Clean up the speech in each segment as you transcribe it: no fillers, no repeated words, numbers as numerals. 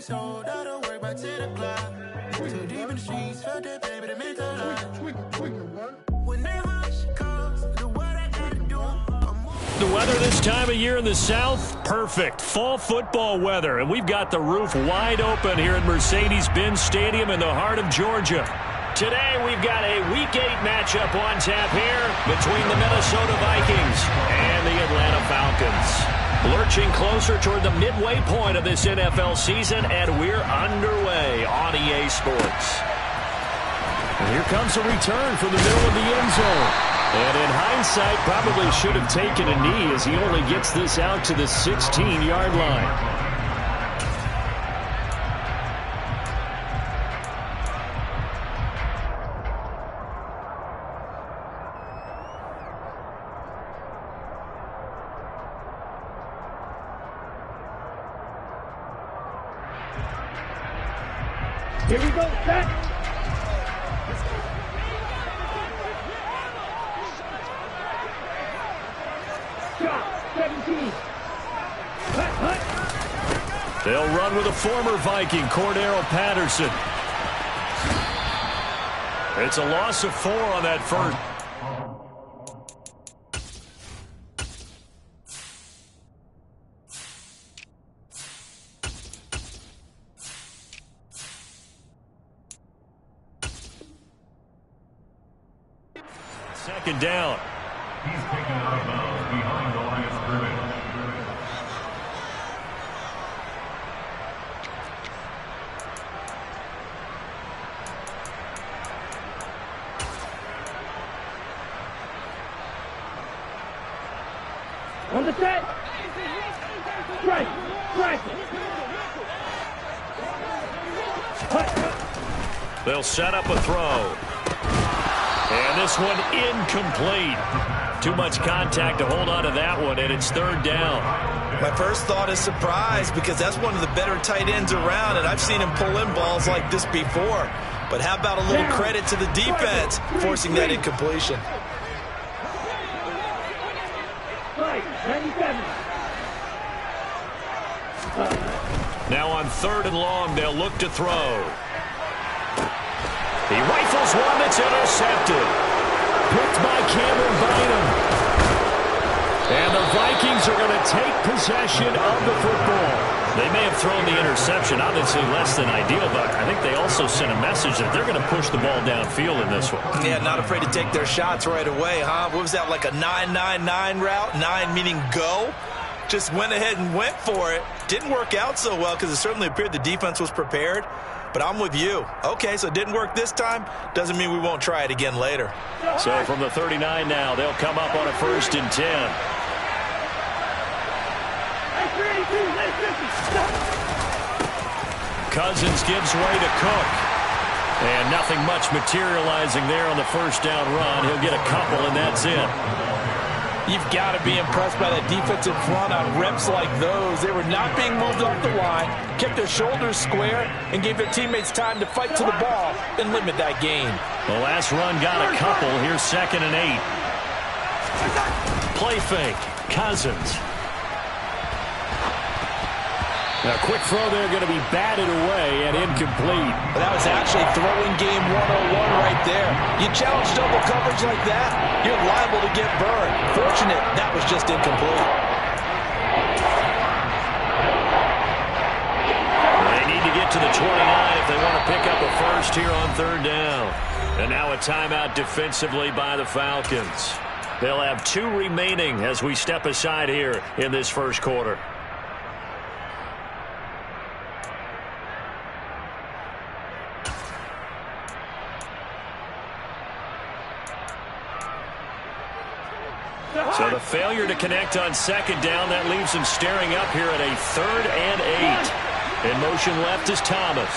sold out of work by 10 o'clock. Too deep in the streets, felt that baby, the mental lie. Whenever she calls, the what I gotta do. The weather this time of year in the South, perfect. Fall football weather, and we've got the roof wide open here at Mercedes-Benz Stadium in the heart of Georgia. Today, we've got a Week 8 matchup on tap here between the Minnesota Vikings and the Atlanta Falcons. Lurching closer toward the midway point of this NFL season, and we're underway on EA Sports. And here comes a return from the middle of the end zone. And in hindsight, probably should have taken a knee as he only gets this out to the 16-yard line. Here we go, set. Shot, 17. Hut. They'll run with a former Viking, Cordero Patterson. It's a loss of 4 on that first. Second down. He's taken out of bounds behind the line of scrimmage. On the set. Strike. Strike. Hut. They'll set up a throw. And this one incomplete. Too much contact to hold on to that one, and it's third down. My first thought is surprise because that's one of the better tight ends around, and I've seen him pull in balls like this before. But how about a little credit to the defense forcing that incompletion? 97. Now on third and long, they'll look to throw. He rifles one that's intercepted. Picked by Cameron Bynum. And the Vikings are going to take possession of the football. They may have thrown the interception, obviously less than ideal, but I think they also sent a message that they're going to push the ball downfield in this one. Yeah, not afraid to take their shots right away, huh? What was that, like a 9-9-9 route? 9 meaning go? Just went ahead and went for it. Didn't work out so well because it certainly appeared the defense was prepared. But I'm with you. Okay, so it didn't work this time. Doesn't mean we won't try it again later. So from the 39 now, they'll come up on a 1st and 10. Cousins gives way to Cook. And nothing much materializing there on the first down run. He'll get a couple, and that's it. You've got to be impressed by that defensive front on reps like those. They were not being moved off the line, kept their shoulders square, and gave their teammates time to fight to the ball and limit that gain. The last run got a couple. Here's 2nd and 8. Play fake. Cousins. A quick throw there going to be batted away and incomplete. That was actually throwing game 101 right there. You challenge double coverage like that, you're liable to get burned. Fortunate, that was just incomplete. They need to get to the 29 if they want to pick up a first here on third down. And now a timeout defensively by the Falcons. They'll have 2 remaining as we step aside here in this first quarter. So the failure to connect on 2nd down, that leaves him staring up here at a 3rd and 8. In motion left is Thomas.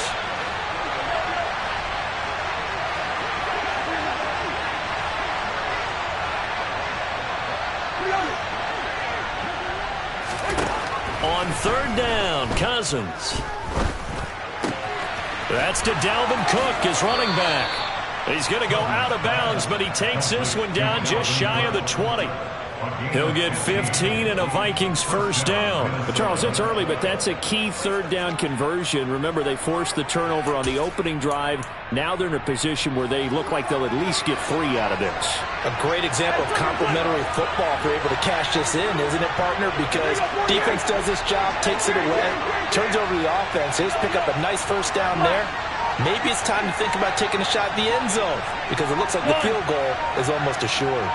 On 3rd down, Cousins. That's to Dalvin Cook, his running back. He's going to go out of bounds, but he takes this one down just shy of the 20. He'll get 15 and a Vikings first down. But Charles, it's early, but that's a key third down conversion. Remember, they forced the turnover on the opening drive. Now they're in a position where they look like they'll at least get 3 out of this. A great example of complementary football if they're able to cash this in, isn't it, partner? Because defense does this job, takes it away, turns over the offense. They just pick up a nice first down there. Maybe it's time to think about taking a shot at the end zone because it looks like the field goal is almost assured.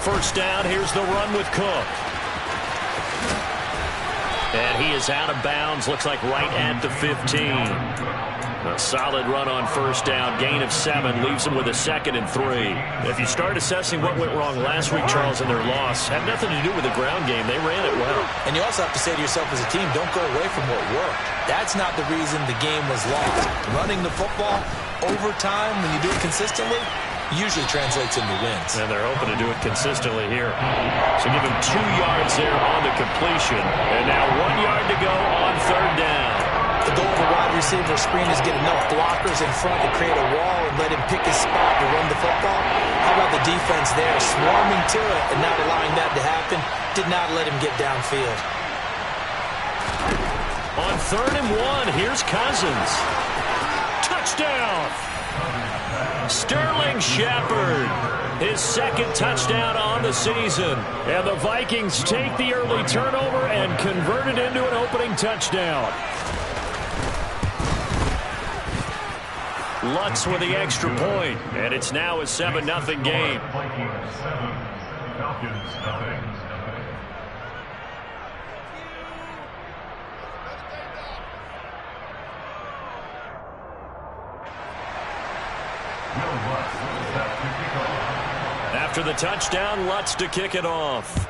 First down, here's the run with Cook. And he is out of bounds, looks like right at the 15. A solid run on first down, gain of 7, leaves him with a 2nd and 3. If you start assessing what went wrong last week, Charles, in their loss, had nothing to do with the ground game. They ran it well. And you also have to say to yourself as a team, don't go away from what worked. That's not the reason the game was lost. Running the football over time, when you do it consistently, usually translates into wins. And they're hoping to do it consistently here. So give him 2 yards there on the completion. And now 1 yard to go on third down. The goal of a wide receiver screen is get enough blockers in front to create a wall and let him pick his spot to run the football. How about the defense there, swarming to it and not allowing that to happen? Did not let him get downfield. On 3rd and 1, here's Cousins. Touchdown! Sterling Shepard, his 2nd touchdown on the season. And the Vikings take the early turnover and convert it into an opening touchdown. Lutz with the extra point, and it's now a 7-0 game. Vikings 7, Falcons nothing. After the touchdown, Lutz to kick it off.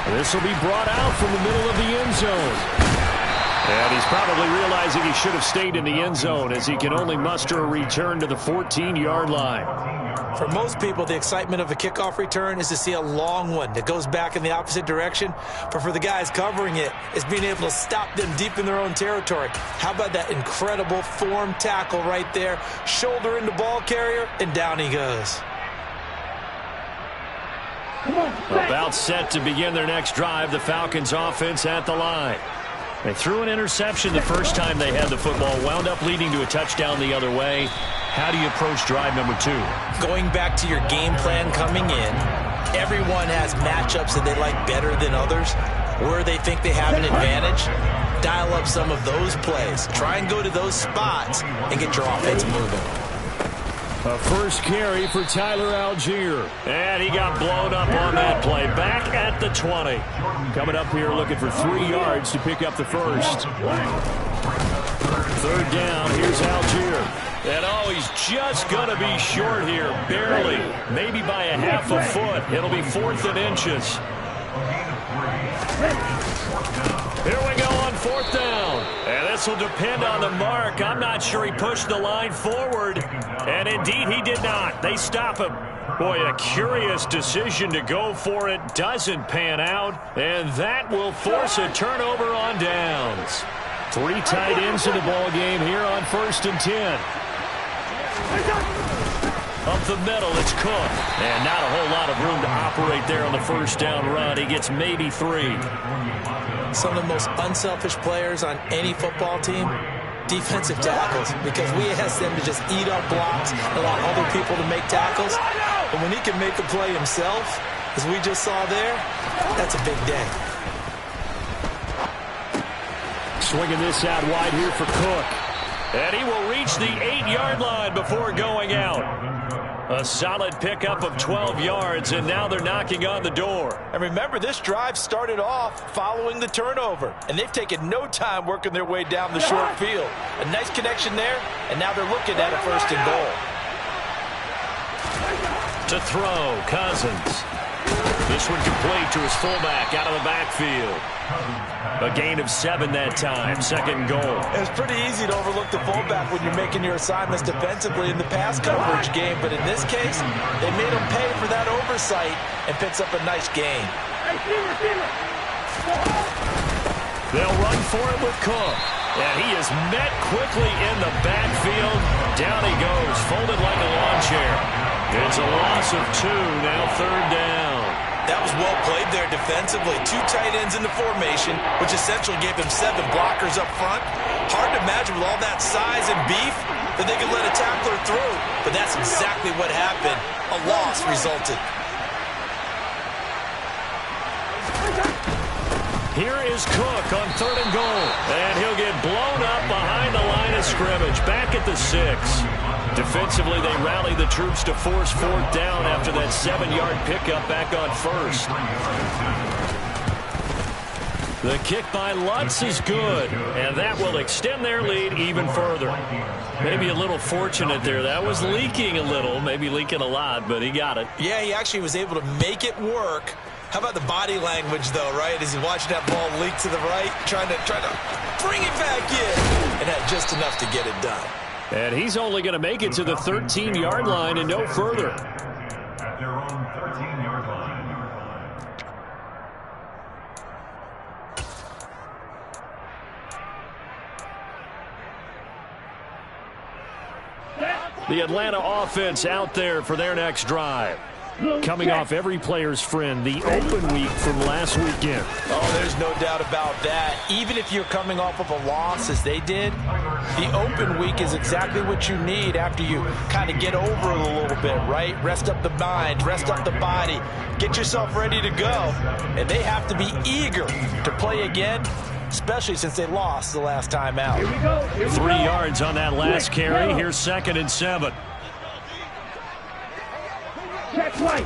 This will be brought out from the middle of the end zone. And he's probably realizing he should have stayed in the end zone as he can only muster a return to the 14-yard line. For most people, the excitement of a kickoff return is to see a long one that goes back in the opposite direction. But for the guys covering it, it's being able to stop them deep in their own territory. How about that incredible form tackle right there? Shoulder into ball carrier, and down he goes. About set to begin their next drive, the Falcons offense at the line. They threw an interception the first time they had the football, wound up leading to a touchdown the other way. How do you approach drive number 2? Going back to your game plan coming in, everyone has matchups that they like better than others, where they think they have an advantage. Dial up some of those plays. Try and go to those spots and get your offense moving. A first carry for Tyler Algier. And he got blown up on that play. Back at the 20. Coming up here looking for 3 yards to pick up the first. 3rd down. Here's Algier. And oh, he's just going to be short here. Barely. Maybe by a half a foot. It'll be 4th and inches. Here we go on 4th down. And this will depend on the mark. I'm not sure he pushed the line forward. And indeed, he did not. They stop him. Boy, a curious decision to go for it. Doesn't pan out. And that will force a turnover on downs. 3 tight ends in the ball game here on 1st and 10. Up the middle, it's Cook. And not a whole lot of room to operate there on the first down run. He gets maybe 3. Some of the most unselfish players on any football team, defensive tackles, because we ask them to just eat up blocks, allow other people to make tackles. But when he can make a play himself, as we just saw there, that's a big day. Swinging this out wide here for Cook. And he will reach the 8-yard line before going out. A solid pickup of 12 yards, and now they're knocking on the door. And remember, this drive started off following the turnover, and they've taken no time working their way down the short field. A nice connection there, and now they're looking at a 1st and goal. To throw, Cousins. This one complete to his fullback out of the backfield. A gain of 7 that time, 2nd goal. It's pretty easy to overlook the fullback when you're making your assignments defensively in the pass coverage game, but in this case, they made him pay for that oversight and picks up a nice gain. They'll run for it with Cook. And he is met quickly in the backfield. Down he goes, folded like a lawn chair. It's a loss of 2, now 3rd down. That was well played there defensively. 2 tight ends in the formation, which essentially gave him 7 blockers up front. Hard to imagine with all that size and beef that they could let a tackler through. But that's exactly what happened. A loss resulted. Here is Cook on 3rd and goal. And he'll get blown up behind the line of scrimmage. Back at the 6. Defensively, they rally the troops to force 4th down after that 7-yard pickup back on 1st. The kick by Lutz is good, and that will extend their lead even further. Maybe a little fortunate there. That was leaking a little, maybe leaking a lot, but he got it. Yeah, he actually was able to make it work. How about the body language, though, right? As he watched that ball leak to the right, trying to bring it back in, and had just enough to get it done. And he's only going to make it to the 13-yard line and no further. At their own 13-yard line. The Atlanta offense out there for their next drive. Coming off every player's friend, the open week from last weekend. Oh, there's no doubt about that. Even if you're coming off of a loss as they did, the open week is exactly what you need after you kind of get over it a little bit, right? Rest up the mind, rest up the body, get yourself ready to go. And they have to be eager to play again, especially since they lost the last time out. 3 yards on that last carry. Here's 2nd and 7. Check right.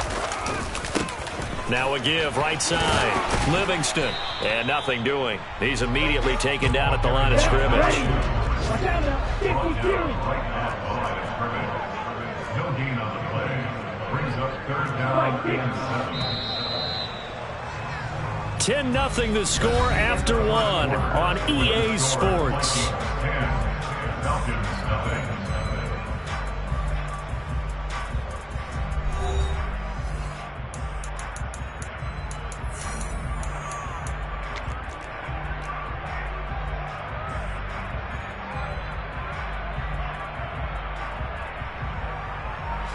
Now a give right side. Livingston. And nothing doing. He's immediately taken down at the line of scrimmage. Watch out now. 50 No gain on the play. Brings up 3rd down and 7. 10-0 the score after 1 on EA Sports. 10. Falcons nothing.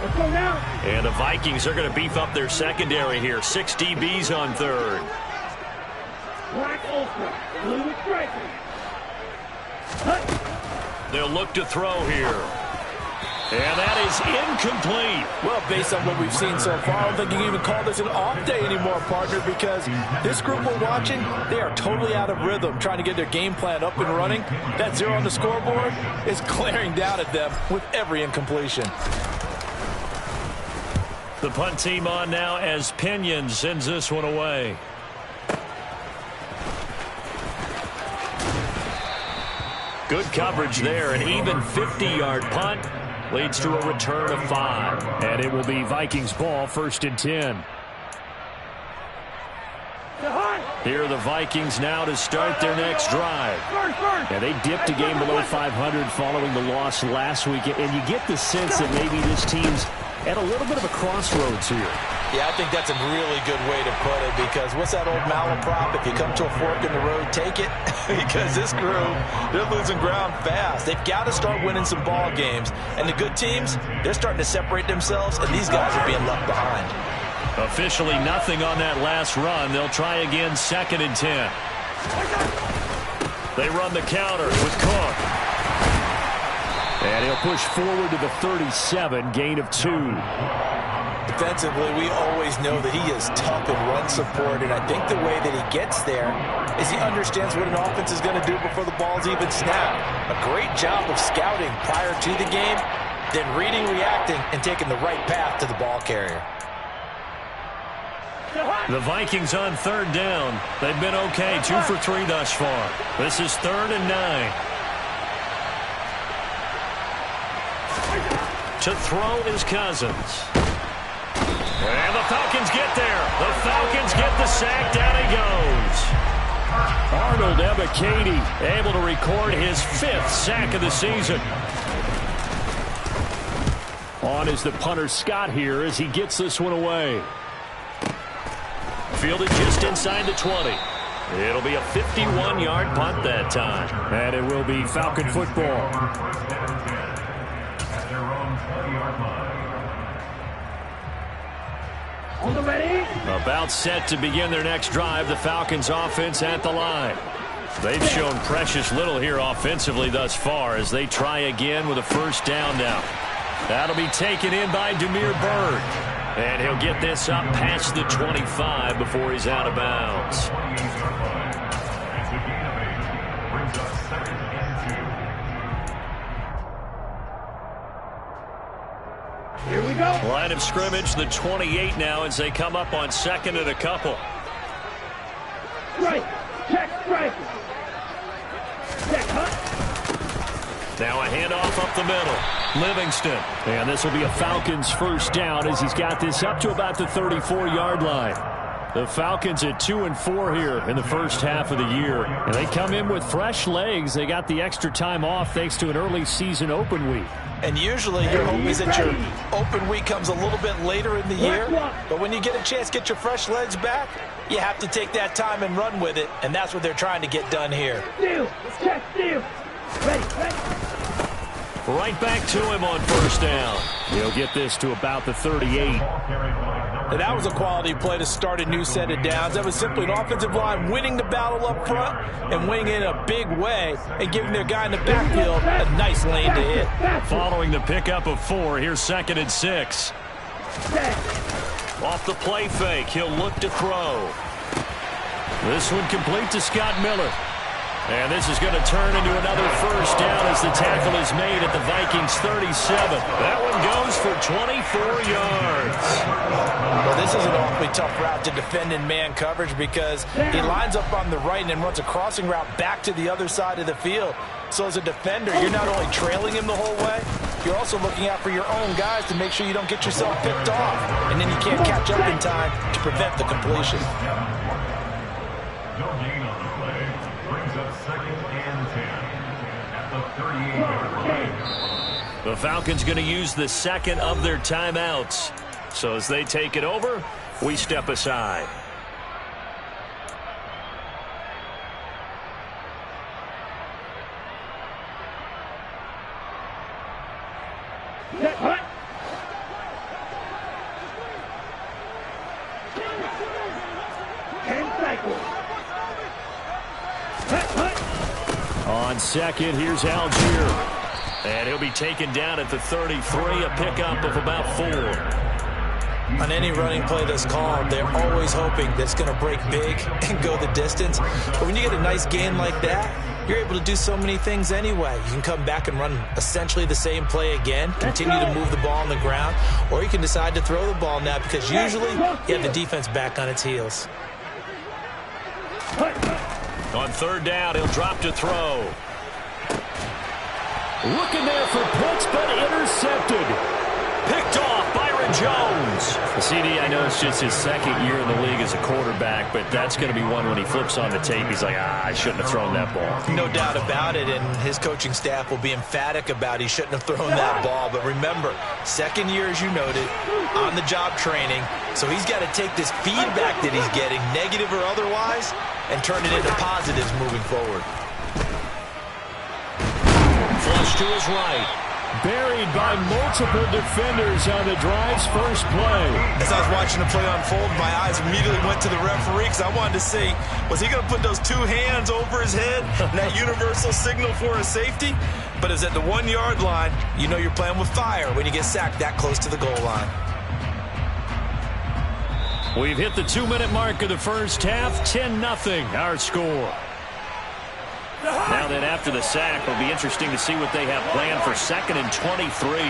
Let's go now. And the Vikings are going to beef up their secondary here. 6 DBs on 3rd. Black Ultra. Blue striker. They'll look to throw here. And that is incomplete. Well, based on what we've seen so far, I don't think you can even call this an off day anymore, partner, because this group we're watching, they are totally out of rhythm, trying to get their game plan up and running. That 0 on the scoreboard is glaring down at them with every incompletion. The punt team on now as Pinion sends this one away. Good coverage there. An even 50-yard punt leads to a return of 5. And it will be Vikings ball, 1st and 10. Here are the Vikings now to start their next drive. And they dipped a game below 500 following the loss last week. And you get the sense that maybe this team's at a little bit of a crossroads here. Yeah, I think that's a really good way to put it, because what's that old malaprop? If you come to a fork in the road, take it. Because this crew, they're losing ground fast. They've got to start winning some ball games. And the good teams, they're starting to separate themselves, and these guys are being left behind. Officially nothing on that last run. They'll try again, 2nd and 10. They run the counter with Cook. And he'll push forward to the 37, gain of 2. Defensively, we always know that he is tough in run support, and I think the way that he gets there is he understands what an offense is going to do before the ball's even snapped. A great job of scouting prior to the game, then reading, reacting, and taking the right path to the ball carrier. The Vikings on 3rd down. They've been okay, 2 for 3 thus far. This is 3rd and 9. To throw is Cousins. And the Falcons get there. The Falcons get the sack. Down he goes. Arnold Ebiketie able to record his 5th sack of the season. On is the punter Scott here as he gets this one away. Fielded just inside the 20. It'll be a 51-yard punt that time. And it will be Falcon football. At their own 20-yard line. On the ready. About set to begin their next drive, the Falcons offense at the line. They've shown precious little here offensively thus far as they try again with a first down now. That'll be taken in by Demir Bird. And he'll get this up past the 25 before he's out of bounds. Here we go. Line of scrimmage, the 28 now as they come up on second and a couple. Strike. Check strike. Check hunt. Now a handoff up the middle. Livingston. And this will be a Falcons first down as he's got this up to about the 34-yard line. The Falcons at 2-4 here in the first half of the year. And they come in with fresh legs. They got the extra time off thanks to an early season open week. And usually your hope is that your open week comes a little bit later in the year. But when you get a chance to get your fresh legs back, you have to take that time and run with it. And that's what they're trying to get done here. Steal. Check steal. Ready. Right back to him on first down. He'll get this to about the 38. And that was a quality play to start a new set of downs. That was simply an offensive line winning the battle up front and winning it in a big way and giving their guy in the backfield a nice lane to hit. Following the pickup of 4, here's 2nd and 6. Off the play fake, he'll look to throw. This one complete to Scott Miller. And this is going to turn into another first down as the tackle is made at the Vikings 37. That one goes for 24 yards. Well, this is an awfully tough route to defend in man coverage because he lines up on the right and then runs a crossing route back to the other side of the field. So as a defender, you're not only trailing him the whole way, you're also looking out for your own guys to make sure you don't get yourself picked off. And then you can't catch up in time to prevent the completion. No gain on the play. Brings up 2nd and 10 at the 38-yard line. The Falcons going to use the second of their timeouts. So as they take it over, we step aside. Set hunt. And cycle. On second, here's Algier. And he'll be taken down at the 33, a pickup of about 4. On any running play that's called, they're always hoping that it's going to break big and go the distance. But when you get a nice gain like that, you're able to do so many things anyway. You can come back and run essentially the same play again, continue to move the ball on the ground, or you can decide to throw the ball now because usually you have the defense back on its heels. On third down, he'll drop to throw. Looking there for Pitts, but intercepted. Picked off, Byron Jones. The CD, I know it's just his second year in the league as a quarterback, but that's going to be one when he flips on the tape. He's like, I shouldn't have thrown that ball. No doubt about it, and his coaching staff will be emphatic about he shouldn't have thrown that ball. But remember, second year, as you noted, on-the-job training, so he's got to take this feedback that he's getting, negative or otherwise, and turn it into positives moving forward. Flush to his right. Buried by multiple defenders on the drive's first play. As I was watching the play unfold, my eyes immediately went to the referee because I wanted to see, was he going to put those 2 hands over his head and that universal signal for a safety? But it's at the 1-yard line. You know you're playing with fire when you get sacked that close to the goal line. We've hit the 2-minute mark of the first half. 10-0 our score. Now then, after the sack, it'll be interesting to see what they have planned for 2nd and 23.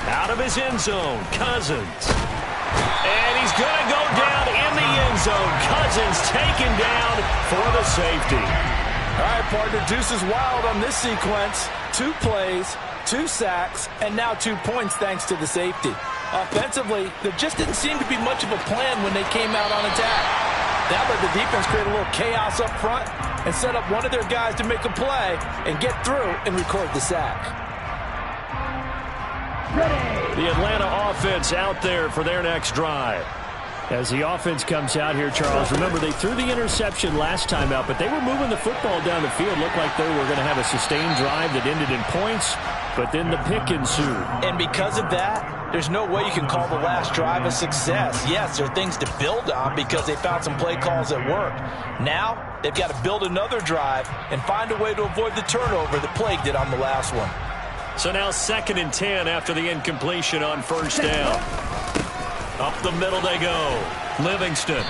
Out of his end zone, Cousins. And he's going to go down in the end zone. Cousins taken down for the safety. All right, partner, deuce is wild on this sequence. 2 plays, 2 sacks, and now 2 points thanks to the safety. Offensively, there just didn't seem to be much of a plan when they came out on attack. That let the defense create a little chaos up front and set up one of their guys to make a play and get through and record the sack. The Atlanta offense out there for their next drive. As the offense comes out here, Charles, remember they threw the interception last time out, but they were moving the football down the field. Looked like they were going to have a sustained drive that ended in points, but then the pick ensued. And because of that, there's no way you can call the last drive a success. Yes, there are things to build on because they found some play calls that worked. Now, they've got to build another drive and find a way to avoid the turnover that plagued it on the last one. So now 2nd and 10 after the incompletion on first down. Up the middle they go. Livingston.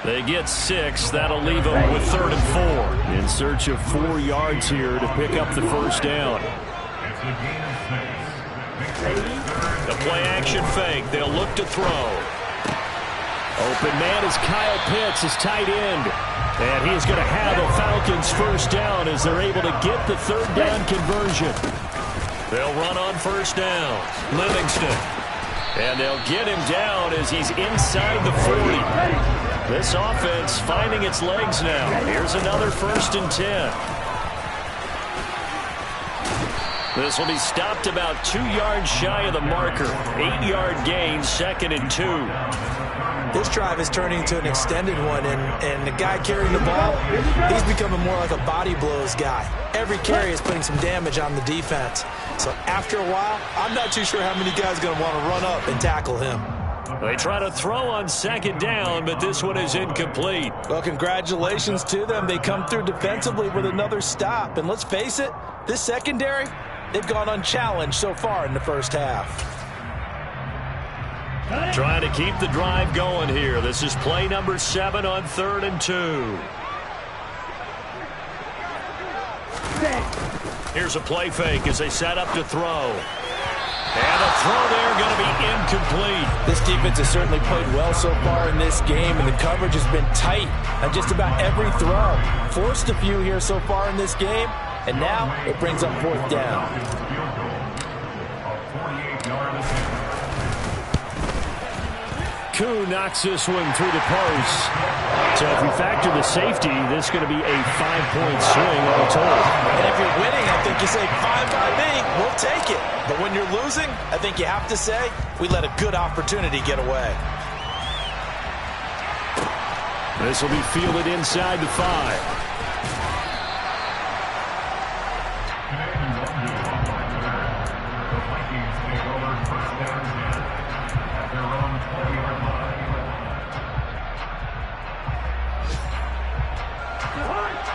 They get 6. That'll leave them with 3rd and 4. In search of 4 yards here to pick up the first down. The play action fake. They'll look to throw. Open man is Kyle Pitts, his tight end. And he's going to have a Falcons first down as they're able to get the 3rd down conversion. They'll run on first down. Livingston. And they'll get him down as he's inside the 40. This offense finding its legs now. Here's another 1st and 10. This will be stopped about 2 yards shy of the marker. 8-yard gain, 2nd and 2. This drive is turning into an extended one, and the guy carrying the ball, he's becoming more like a body blows guy. Every carry is putting some damage on the defense. So after a while, I'm not too sure how many guys are going to want to run up and tackle him. They try to throw on 2nd down, but this one is incomplete. Well, congratulations to them. They come through defensively with another stop. And let's face it, this secondary, they've gone unchallenged so far in the first half. Trying to keep the drive going here. This is play number 7 on 3rd and 2. Here's a play fake as they set up to throw. And a throw there going to be incomplete. This defense has certainly played well so far in this game, and the coverage has been tight on just about every throw. Forced a few here so far in this game, and now it brings up 4th down. Koo knocks this one through the post. So if we factor the safety, this is going to be a 5-point swing all told. And if you're winning, I think you say, fine by me, we'll take it. But when you're losing, I think you have to say, we let a good opportunity get away. This will be fielded inside the 5.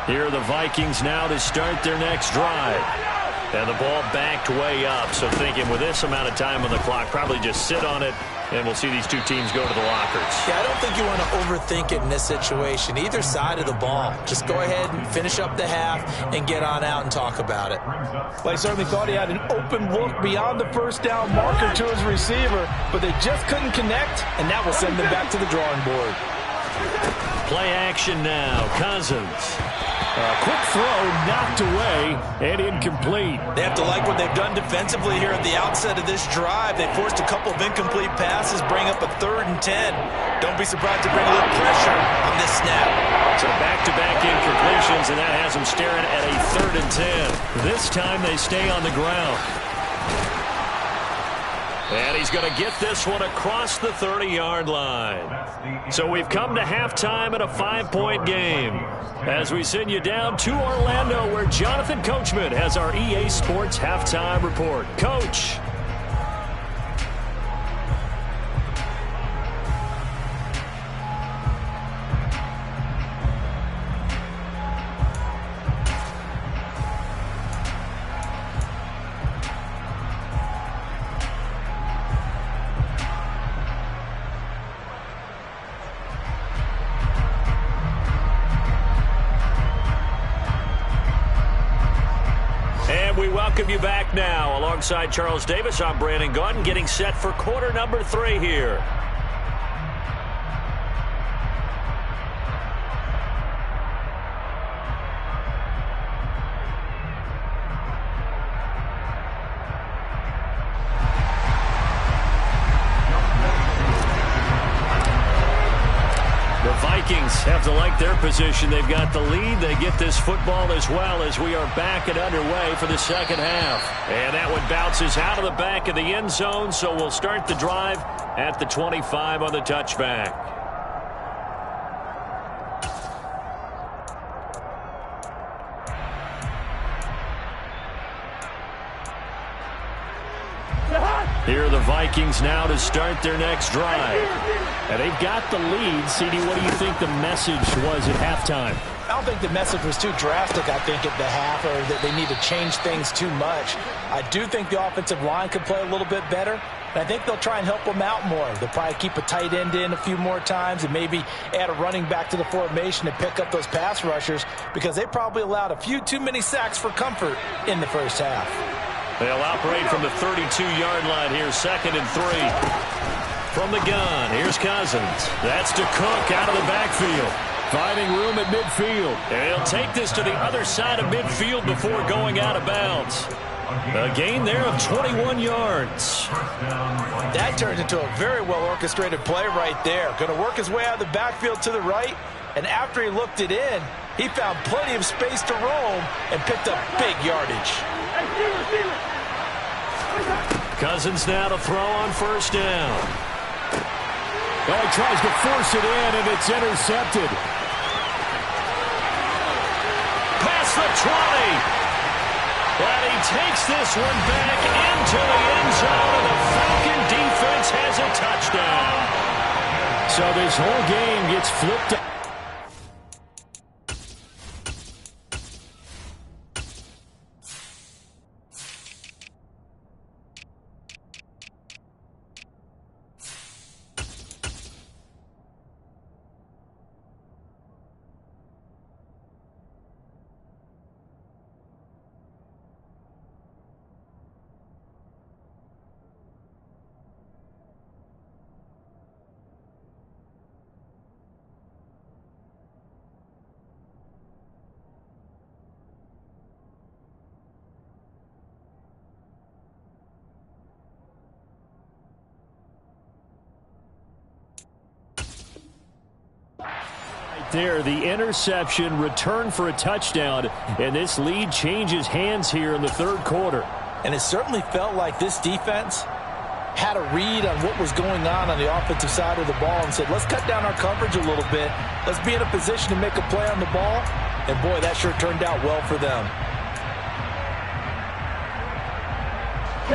Here are the Vikings now to start their next drive. And the ball backed way up. So thinking with this amount of time on the clock, probably just sit on it, and we'll see these two teams go to the lockers. Yeah, I don't think you want to overthink it in this situation. Either side of the ball. Just go ahead and finish up the half and get on out and talk about it. Well, he certainly thought he had an open look beyond the first down marker to his receiver, but they just couldn't connect, and that will send them back to the drawing board. Play action now. Cousins. A quick throw knocked away and incomplete. They have to like what they've done defensively here at the outset of this drive. They forced a couple of incomplete passes, bring up a 3rd and 10. Don't be surprised to bring a little pressure on this snap. So back-to-back incompletions, and that has them staring at a 3rd and 10. This time they stay on the ground. And he's going to get this one across the 30-yard line. So we've come to halftime in a 5-point game. As we send you down to Orlando, where Jonathan Coachman has our EA Sports halftime report. Coach. Welcome you back now. Alongside Charles Davis, I'm Brandon Gaudin, getting set for quarter number 3 here. Vikings have to like their position. They've got the lead. They get this football as well as we are back and underway for the second half. And that one bounces out of the back of the end zone, so we'll start the drive at the 25 on the touchback. Here are the Vikings now to start their next drive. And they've got the lead. CD, what do you think the message was at halftime? I don't think the message was too drastic, I think, at the half, or that they need to change things too much. I do think the offensive line could play a little bit better, and I think they'll try and help them out more. They'll probably keep a tight end in a few more times and maybe add a running back to the formation to pick up those pass rushers, because they probably allowed a few too many sacks for comfort in the first half. They'll operate from the 32-yard line here, 2nd and 3. From the gun, here's Cousins. That's to Cook out of the backfield. Finding room at midfield. And he'll take this to the other side of midfield before going out of bounds. A gain there of 21 yards. That turns into a very well-orchestrated play right there. Going to work his way out of the backfield to the right, and after he looked it in, he found plenty of space to roam and picked up big yardage. Cousins now to throw on 1st down. Well, he tries to force it in, and it's intercepted. Past the 20. And he takes this one back into the end zone, and the Falcon defense has a touchdown. So this whole game gets flipped up. There, the interception, return for a touchdown, and this lead changes hands here in the 3rd quarter. And it certainly felt like this defense had a read on what was going on the offensive side of the ball and said, let's cut down our coverage a little bit. Let's be in a position to make a play on the ball. And, boy, that sure turned out well for them.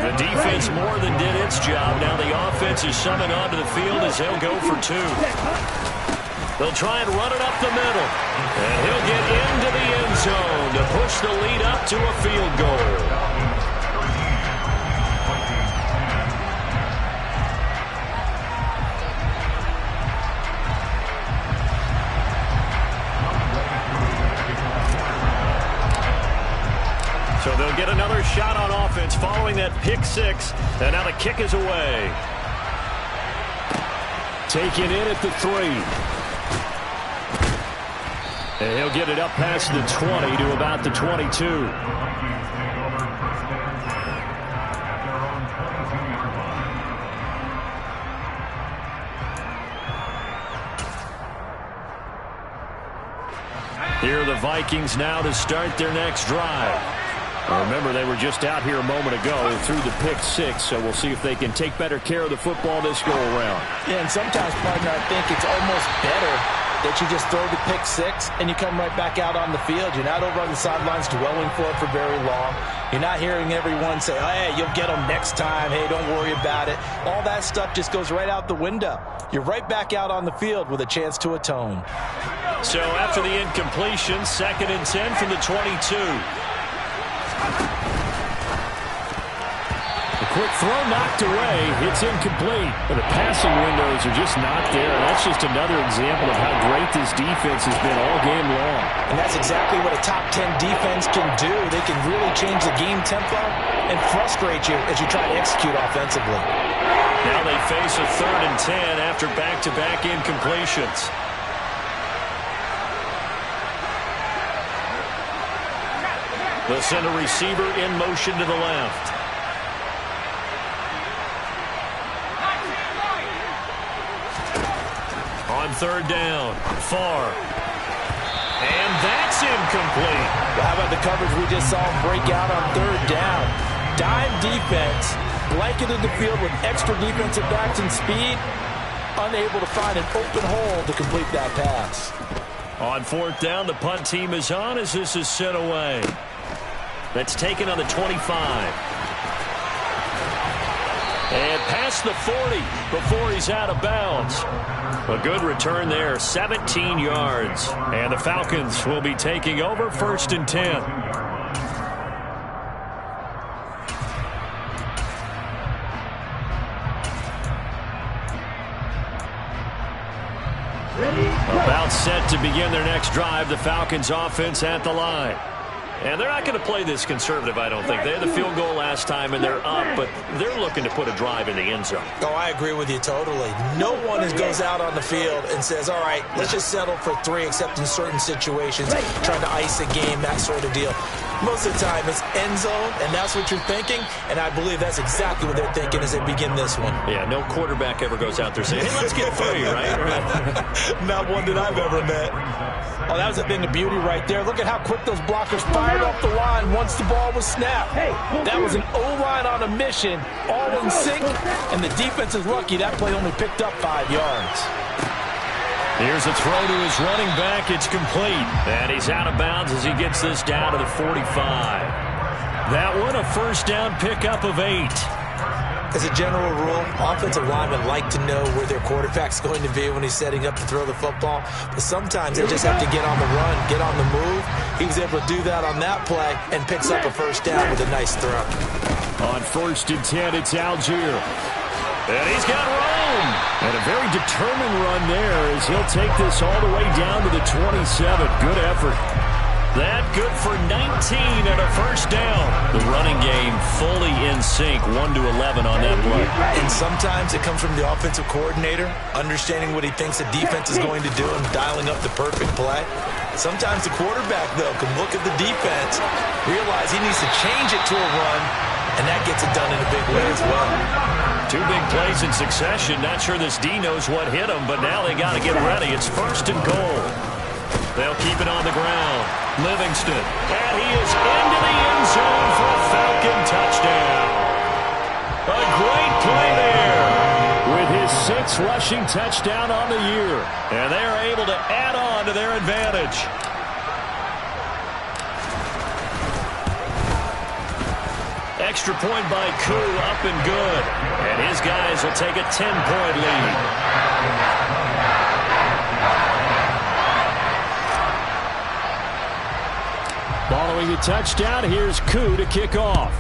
The defense more than did its job. Now the offense is summoned onto the field as they'll go for 2. They'll try and run it up the middle. And he'll get into the end zone to push the lead up to a field goal. So they'll get another shot on offense following that pick 6. And now the kick is away. Taken in at the 3. And he'll get it up past the 20 to about the 22. Here are the Vikings now to start their next drive. Remember, they were just out here a moment ago through the pick 6, so we'll see if they can take better care of the football this go-around. Yeah, and sometimes, partner, I think it's almost better that you just throw the pick 6 and you come right back out on the field. You're not over on the sidelines dwelling for it for very long. You're not hearing everyone say, oh, hey, you'll get them next time. Hey, don't worry about it. All that stuff just goes right out the window. You're right back out on the field with a chance to atone. So after the incompletion, 2nd and 10 from the 22. Quick throw knocked away. It's incomplete. But the passing windows are just not there. And that's just another example of how great this defense has been all game long. And that's exactly what a top 10 defense can do. They can really change the game tempo and frustrate you as you try to execute offensively. Now they face a 3rd and 10 after back-to-back incompletions. They'll send a receiver in motion to the left. On 3rd down, far. And that's incomplete. Well, how about the coverage we just saw break out on 3rd down? Dime defense blanketed the field with extra defensive backs and speed, unable to find an open hole to complete that pass. On fourth down, the punt team is on as this is sent away. That's taken on the 25. And past the 40 before he's out of bounds. A good return there, 17 yards. And the Falcons will be taking over 1st and 10. About set to begin their next drive, the Falcons offense at the line. And they're not going to play this conservative, I don't think. They had the field goal last time, and they're up, but they're looking to put a drive in the end zone. Oh, I agree with you totally. No one goes out on the field and says, all right, let's just settle for 3, except in certain situations, trying to ice a game, that sort of deal. Most of the time, it's end zone, and that's what you're thinking, and I believe that's exactly what they're thinking as they begin this one. Yeah, no quarterback ever goes out there saying, hey, let's get 3, right? Not one that I've ever met. Oh, that was a thing of beauty right there. Look at how quick those blockers fired off the line once the ball was snapped. That was an O-line on a mission, all in sync, and the defense is lucky that play only picked up 5 yards. Here's a throw to his running back. It's complete. And he's out of bounds as he gets this down to the 45. That one a first down pickup of 8. As a general rule, offensive linemen like to know where their quarterback's going to be when he's setting up to throw the football. But sometimes they just have to get on the run, get on the move. He was able to do that on that play and picks up a first down with a nice throw. On 1st and 10, it's Algier. And he's got room. And a very determined run there as he'll take this all the way down to the 27. Good effort. That good for 19 and a first down. The running game fully in sync, 1-11 on that play. And sometimes it comes from the offensive coordinator, understanding what he thinks the defense is going to do and dialing up the perfect play. Sometimes the quarterback, though, can look at the defense, realize he needs to change it to a run, and that gets it done in a big way as well. 2 big plays in succession. Not sure this D knows what hit him, but now they got to get ready. It's 1st and goal. They'll keep it on the ground. Livingston. And he is into the end zone for a Falcon touchdown. A great play there with his 6th rushing touchdown on the year. And they are able to add on to their advantage. Extra point by Koo, up and good. And his guys will take a 10-point lead. Following the touchdown, here's Koo to kick off.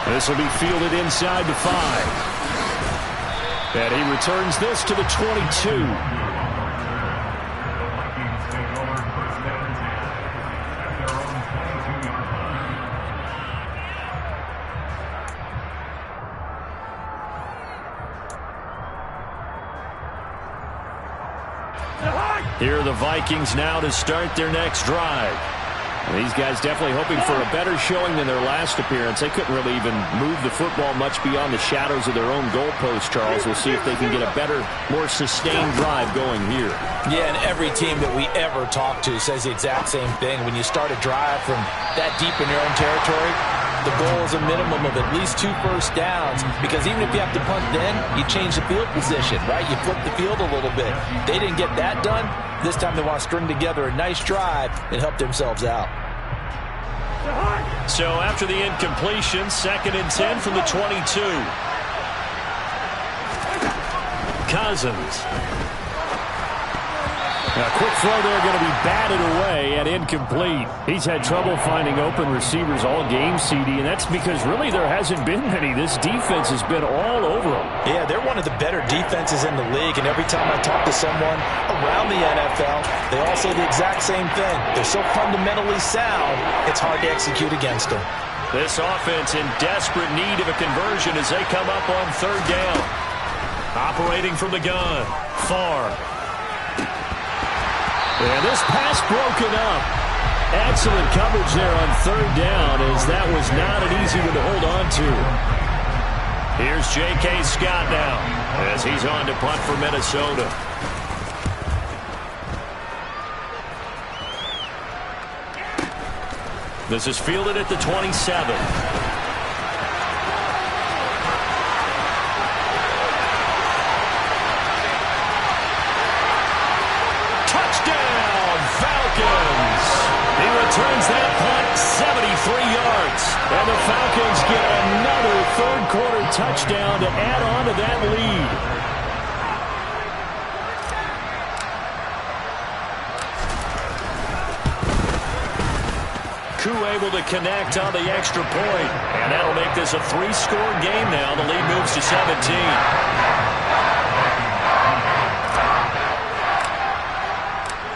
This will be fielded inside the 5. And he returns this to the 22. Here are the Vikings now to start their next drive. And these guys definitely hoping for a better showing than their last appearance. They couldn't really even move the football much beyond the shadows of their own goalpost, Charles. We'll see if they can get a better, more sustained drive going here. Yeah, and every team that we ever talk to says the exact same thing. When you start a drive from that deep in your own territory, the goal is a minimum of at least 2 first downs, because even if you have to punt then, you change the field position, right? You flip the field a little bit. They didn't get that done. This time they want to string together a nice drive and help themselves out. So after the incompletion, 2nd and 10 from the 22. Cousins. A quick throw there, going to be batted away and incomplete. He's had trouble finding open receivers all game, CD, and that's because really there hasn't been many. This defense has been all over them. Yeah, they're one of the better defenses in the league, and every time I talk to someone around the NFL, they all say the exact same thing. They're so fundamentally sound, it's hard to execute against them. This offense in desperate need of a conversion as they come up on 3rd down. Operating from the gun, Farr. And this pass broken up. Excellent coverage there on 3rd down, as that was not an easy one to hold on to. Here's J.K. Scott now as he's on to punt for Minnesota. This is fielded at the 27. He returns that punt 73 yards. And the Falcons get another third-quarter touchdown to add on to that lead. Koo able to connect on the extra point. And that'll make this a 3-score game now. The lead moves to 17.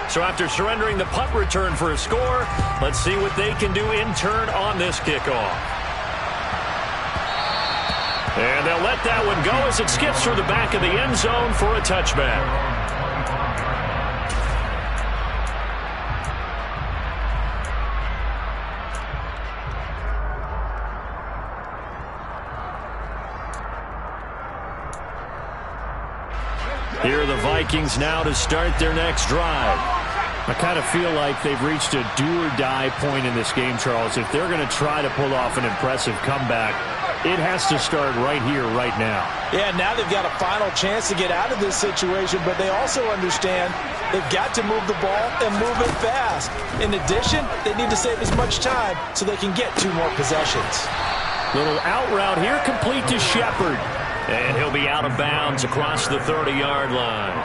So after surrendering the punt return for a score, let's see what they can do in turn on this kickoff. And they'll let that one go as it skips through the back of the end zone for a touchback. Here are the Vikings now to start their next drive. I kind of feel like they've reached a do-or-die point in this game, Charles. If they're going to try to pull off an impressive comeback, it has to start right here, right now. Yeah, now they've got a final chance to get out of this situation, but they also understand they've got to move the ball and move it fast. In addition, they need to save as much time so they can get 2 more possessions. Little out route here, complete to Shepard. And he'll be out of bounds across the 30-yard line.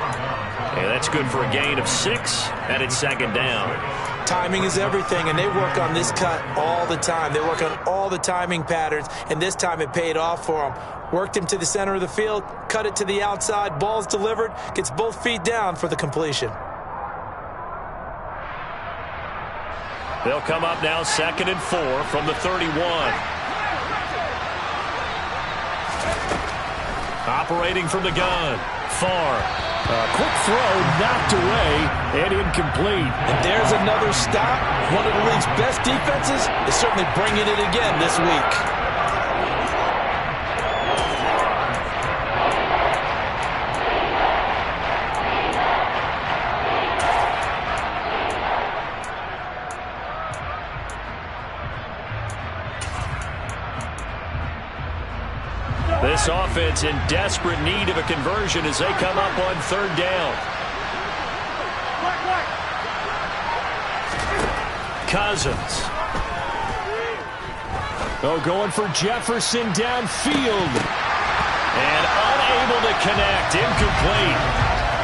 And that's good for a gain of 6, and it's second down. Timing is everything, and they work on this cut all the time. They work on all the timing patterns, and this time it paid off for them. Worked him to the center of the field, cut it to the outside, ball's delivered, gets both feet down for the completion. They'll come up now 2nd and 4 from the 31. Operating from the gun. Far. Quick throw knocked away and incomplete. And there's another stop. One of the league's best defenses is certainly bringing it again this week. This offense in desperate need of a conversion as they come up on 3rd down. Cousins. Oh, going for Jefferson downfield. And unable to connect. Incomplete.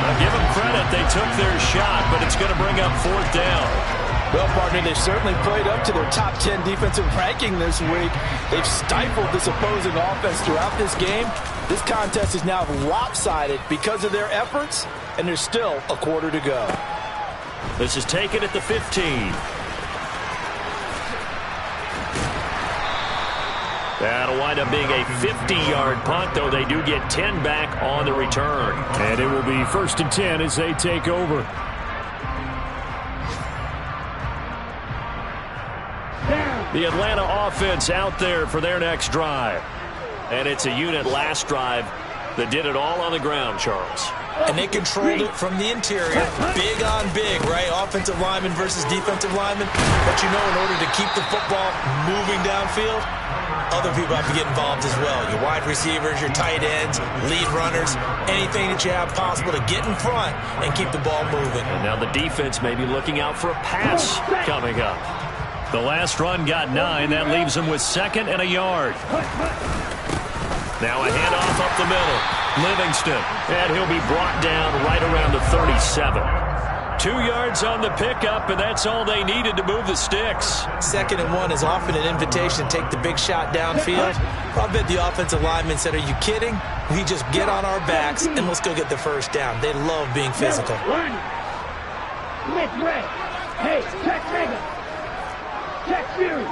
Now give them credit. They took their shot, but it's going to bring up 4th down. Well, partner, they've certainly played up to their top 10 defensive ranking this week. They've stifled this opposing offense throughout this game. This contest is now lopsided because of their efforts, and there's still a quarter to go. This is taken at the 15. That'll wind up being a 50-yard punt, though they do get 10 back on the return. And it will be 1st and 10 as they take over. The Atlanta offense out there for their next drive. And it's a unit last drive that did it all on the ground, Charles. And they controlled it from the interior. Big on big, right? Offensive lineman versus defensive lineman. But you know, in order to keep the football moving downfield, other people have to get involved as well. Your wide receivers, your tight ends, lead runners, anything that you have possible to get in front and keep the ball moving. And now the defense may be looking out for a pass coming up. The last run got 9. That leaves him with 2nd and a yard. Now a handoff up the middle. Livingston. And he'll be brought down right around the 37. 2 yards on the pickup, and that's all they needed to move the sticks. 2nd and 1 is often an invitation to take the big shot downfield. I bet the offensive lineman said, are you kidding? We just get on our backs, and let's go get the 1st down. They love being physical. Hey, check Mega. Check Fury.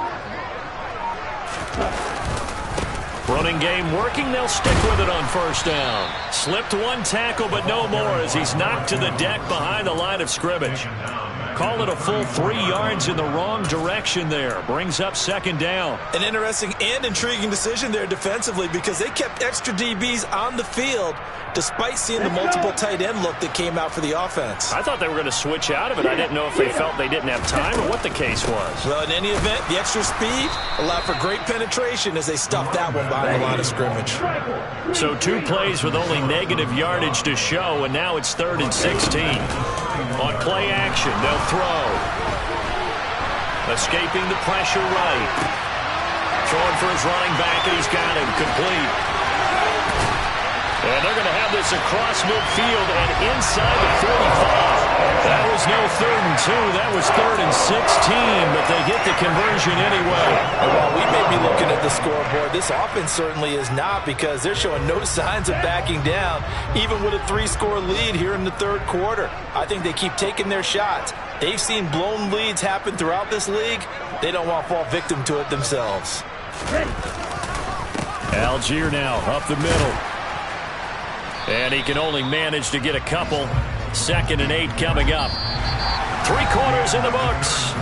Running game working. They'll stick with it on 1st down. Slipped one tackle, but no more as he's knocked to the deck behind the line of scrimmage. Call it a full 3 yards in the wrong direction there. Brings up second down. An interesting and intriguing decision there defensively because they kept extra DBs on the field despite seeing the multiple tight end look that came out for the offense. I thought they were going to switch out of it. I didn't know if they felt they didn't have time or what the case was. Well, in any event, the extra speed allowed for great penetration as they stuffed that one behind the line of scrimmage. So 2 plays with only negative yardage to show, and now it's 3rd and 16. On play action, they'll throw. Escaping the pressure right. Throwing for his running back, and he's got him complete. And they're going to have this across midfield and inside the 45. That was no 3rd and 2. That was 3rd and 16, but they get the conversion anyway. And while we may be looking at the scoreboard, this offense certainly is not because they're showing no signs of backing down, even with a 3-score lead here in the 3rd quarter. I think they keep taking their shots. They've seen blown leads happen throughout this league. They don't want to fall victim to it themselves. Algier now up the middle. And he can only manage to get a couple. 2nd and 8 coming up. 3 quarters in the books.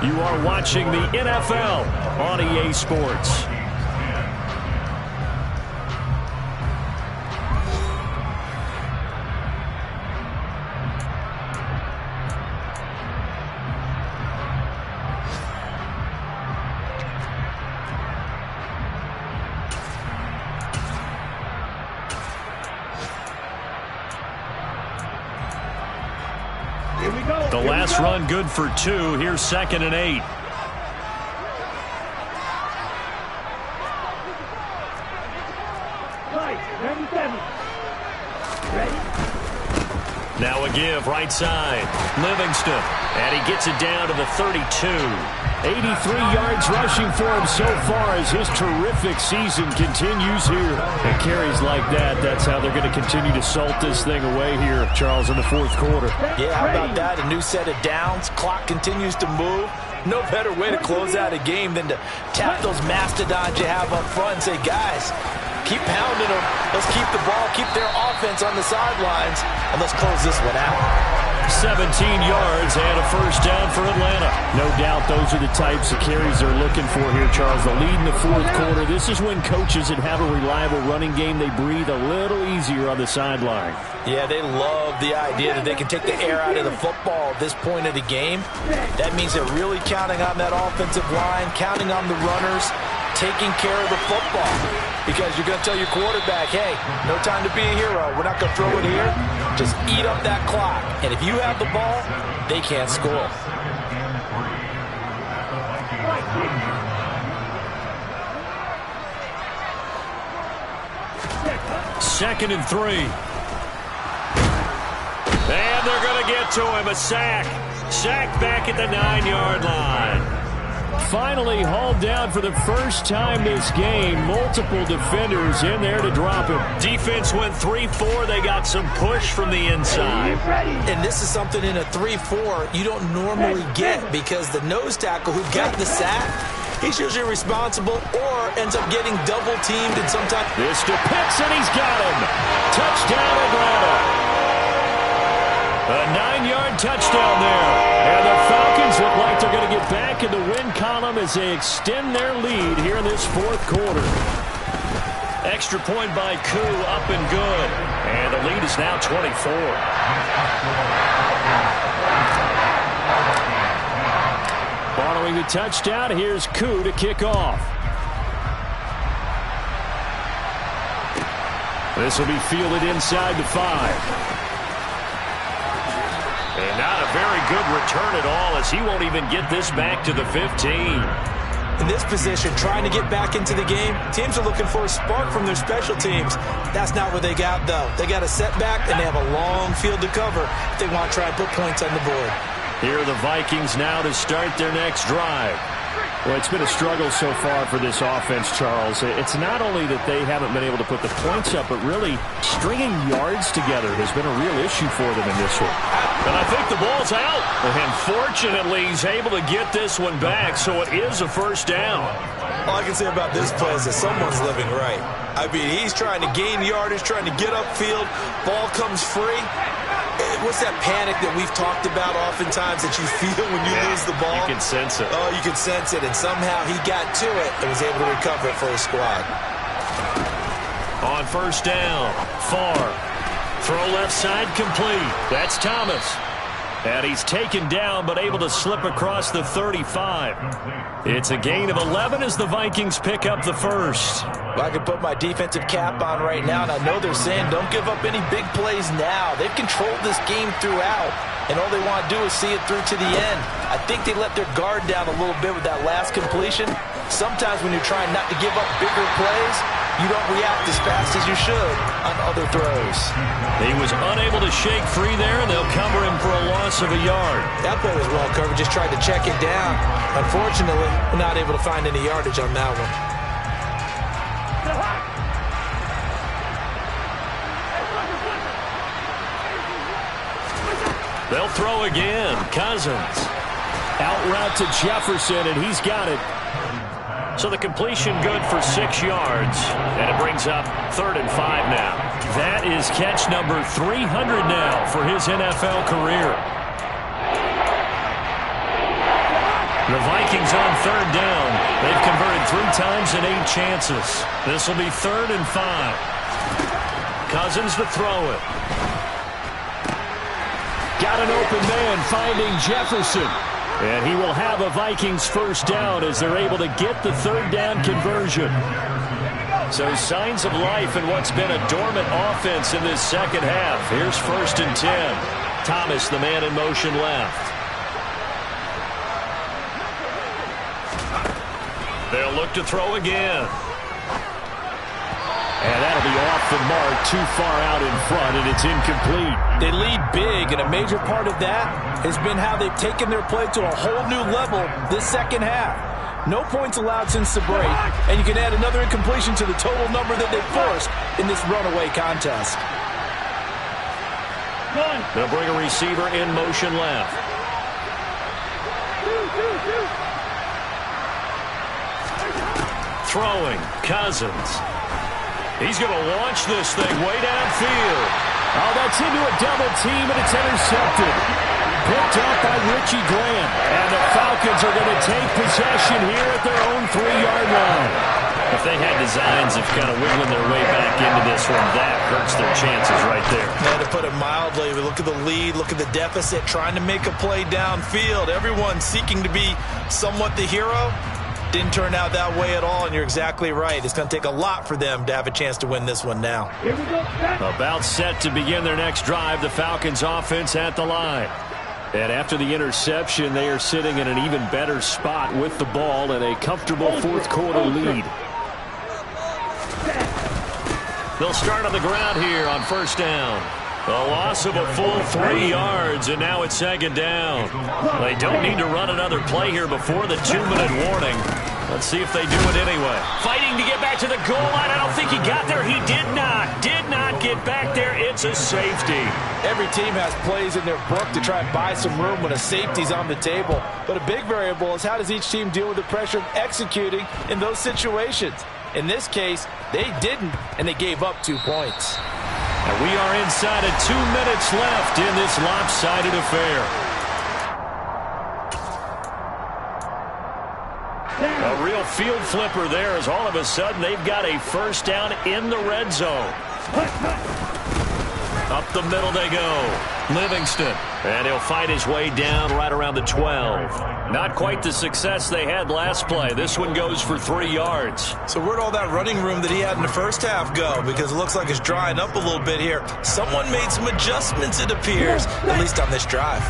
You are watching the NFL on EA Sports. The last run good for 2. Here's 2nd and 8. Now a give right side. Livingston. And he gets it down to the 32. 83 yards rushing for him so far as his terrific season continues here. And carries like that, that's how they're going to continue to salt this thing away here, Charles, in the 4th quarter. Yeah, how about that? A new set of downs. Clock continues to move. No better way to close out a game than to tap those mastodons you have up front and say, guys, keep pounding them. Let's keep the ball, keep their offense on the sidelines, and let's close this one out. 17 yards and a first down for Atlanta. No doubt those are the types of carries they're looking for here, Charles. The lead in the 4th quarter. This is when coaches that have a reliable running game, they breathe a little easier on the sideline. Yeah, they love the idea that they can take the air out of the football at this point of the game. That means they're really counting on that offensive line, counting on the runners, taking care of the football. Because you're going to tell your quarterback, hey, no time to be a hero. We're not going to throw it here. Just eat up that clock. And if you have the ball, they can't score. Second and 3. And they're going to get to him. A sack. Sack back at the 9-yard line. Finally hauled down for the first time this game. Multiple defenders in there to drop him. Defense went 3-4. They got some push from the inside. And this is something in a 3-4 you don't normally get because the nose tackle who got the sack, he's usually responsible or ends up getting double-teamed and sometimes. This to Pitts, and he's got him. Touchdown, Atlanta. A 9-yard touchdown there. And the Falcons look like they're going to get back in the win column as they extend their lead here in this 4th quarter. Extra point by Koo, up and good. And the lead is now 24. Following the touchdown, here's Koo to kick off. This will be fielded inside the 5. And not a very good return at all as he won't even get this back to the 15. In this position, trying to get back into the game, teams are looking for a spark from their special teams. That's not what they got, though. They got a setback, and they have a long field to cover if they want to try and put points on the board. Here are the Vikings now to start their next drive. Well, it's been a struggle so far for this offense, Charles. It's not only that they haven't been able to put the points up, but really stringing yards together has been a real issue for them in this one. And I think the ball's out. And fortunately, he's able to get this one back, so it is a first down. All I can say about this play is that someone's living right. I mean, he's trying to gain yardage, trying to get upfield. Ball comes free. what's that panic that we've talked about oftentimes that you feel when you lose the ball? You can sense it. Oh, you can sense it, and somehow he got to it and was able to recover it for his squad. On first down, far. Throw left side complete. That's Thomas. And he's taken down but able to slip across the 35. It's a gain of 11 as the Vikings pick up the first. Well, I can put my defensive cap on right now, and I know they're saying don't give up any big plays now. They've controlled this game throughout, and all they want to do is see it through to the end. I think they let their guard down a little bit with that last completion. Sometimes when you're trying not to give up bigger plays, you don't react as fast as you should on other throws. He was unable to shake free there, and they'll cover him for a loss of a yard. That play was well covered, just tried to check it down. Unfortunately, we're not able to find any yardage on that one. They'll throw again. Cousins. Out route to Jefferson, and he's got it. So the completion good for 6 yards, and it brings up 3rd and 5 now. That is catch number 300 now for his NFL career. The Vikings on 3rd down. They've converted 3 times in 8 chances. This will be 3rd and 5. Cousins to throw it. Got an open man finding Jefferson. And he will have a Vikings first down as they're able to get the 3rd down conversion. So signs of life in what's been a dormant offense in this second half. Here's 1st and 10. Thomas, the man in motion left. They'll look to throw again. And that'll be off the mark, too far out in front, and it's incomplete. They lead big, and a major part of that has been how they've taken their play to a whole new level this second half. No points allowed since the break, and you can add another incompletion to the total number that they forced in this runaway contest. They'll bring a receiver in motion left. Throwing, Cousins. He's going to launch this thing way downfield. Oh, that's into a double team, and it's intercepted. Picked up by Richie Grant. And the Falcons are going to take possession here at their own 3-yard line. If they had designs of kind of wiggling their way back into this one, that hurts their chances right there. Yeah, to put it mildly, look at the lead, look at the deficit, trying to make a play downfield. Everyone seeking to be somewhat the hero. Didn't turn out that way at all, and you're exactly right. It's going to take a lot for them to have a chance to win this one now. About set to begin their next drive, the Falcons offense at the line. And after the interception, they are sitting in an even better spot with the ball and a comfortable 4th quarter lead. They'll start on the ground here on 1st down. A loss of a full 3 yards, and now it's 2nd down. They don't need to run another play here before the 2-minute warning. Let's see if they do it anyway. Fighting to get back to the goal line. I don't think he got there. He did not. Did not get back there. It's a safety. Every team has plays in their book to try and buy some room when a safety's on the table. But a big variable is how does each team deal with the pressure of executing in those situations. In this case, they didn't, and they gave up 2 points. And we are inside of 2 minutes left in this lopsided affair. A real field flipper there as all of a sudden they've got a first down in the red zone. Up the middle they go. Livingston. And he'll fight his way down right around the 12. Not quite the success they had last play. This one goes for 3 yards. So where'd all that running room that he had in the first half go? Because it looks like it's drying up a little bit here. Someone made some adjustments, it appears, at least on this drive.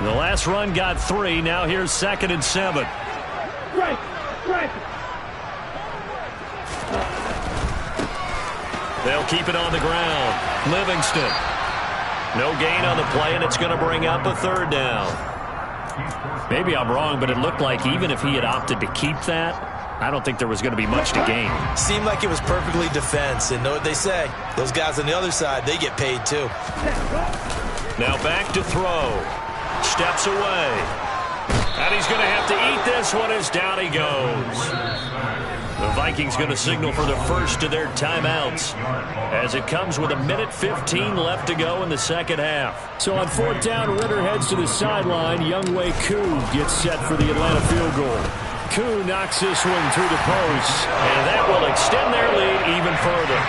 The last run got 3. Now here's 2nd and 7. They'll keep it on the ground. Livingston. No gain on the play, and it's going to bring up a 3rd down. Maybe I'm wrong, but it looked like even if he had opted to keep that, I don't think there was going to be much to gain. Seemed like it was perfectly defense, and know what they say. Those guys on the other side, they get paid too. Now back to throw. Steps away. And he's going to have to eat this one as down he goes. The Vikings going to signal for the first of their timeouts as it comes with 1:15 left to go in the second half. So on fourth down, Ritter heads to the sideline. Younghoe Koo gets set for the Atlanta field goal. Koo knocks this one through the post, and that will extend their lead even further.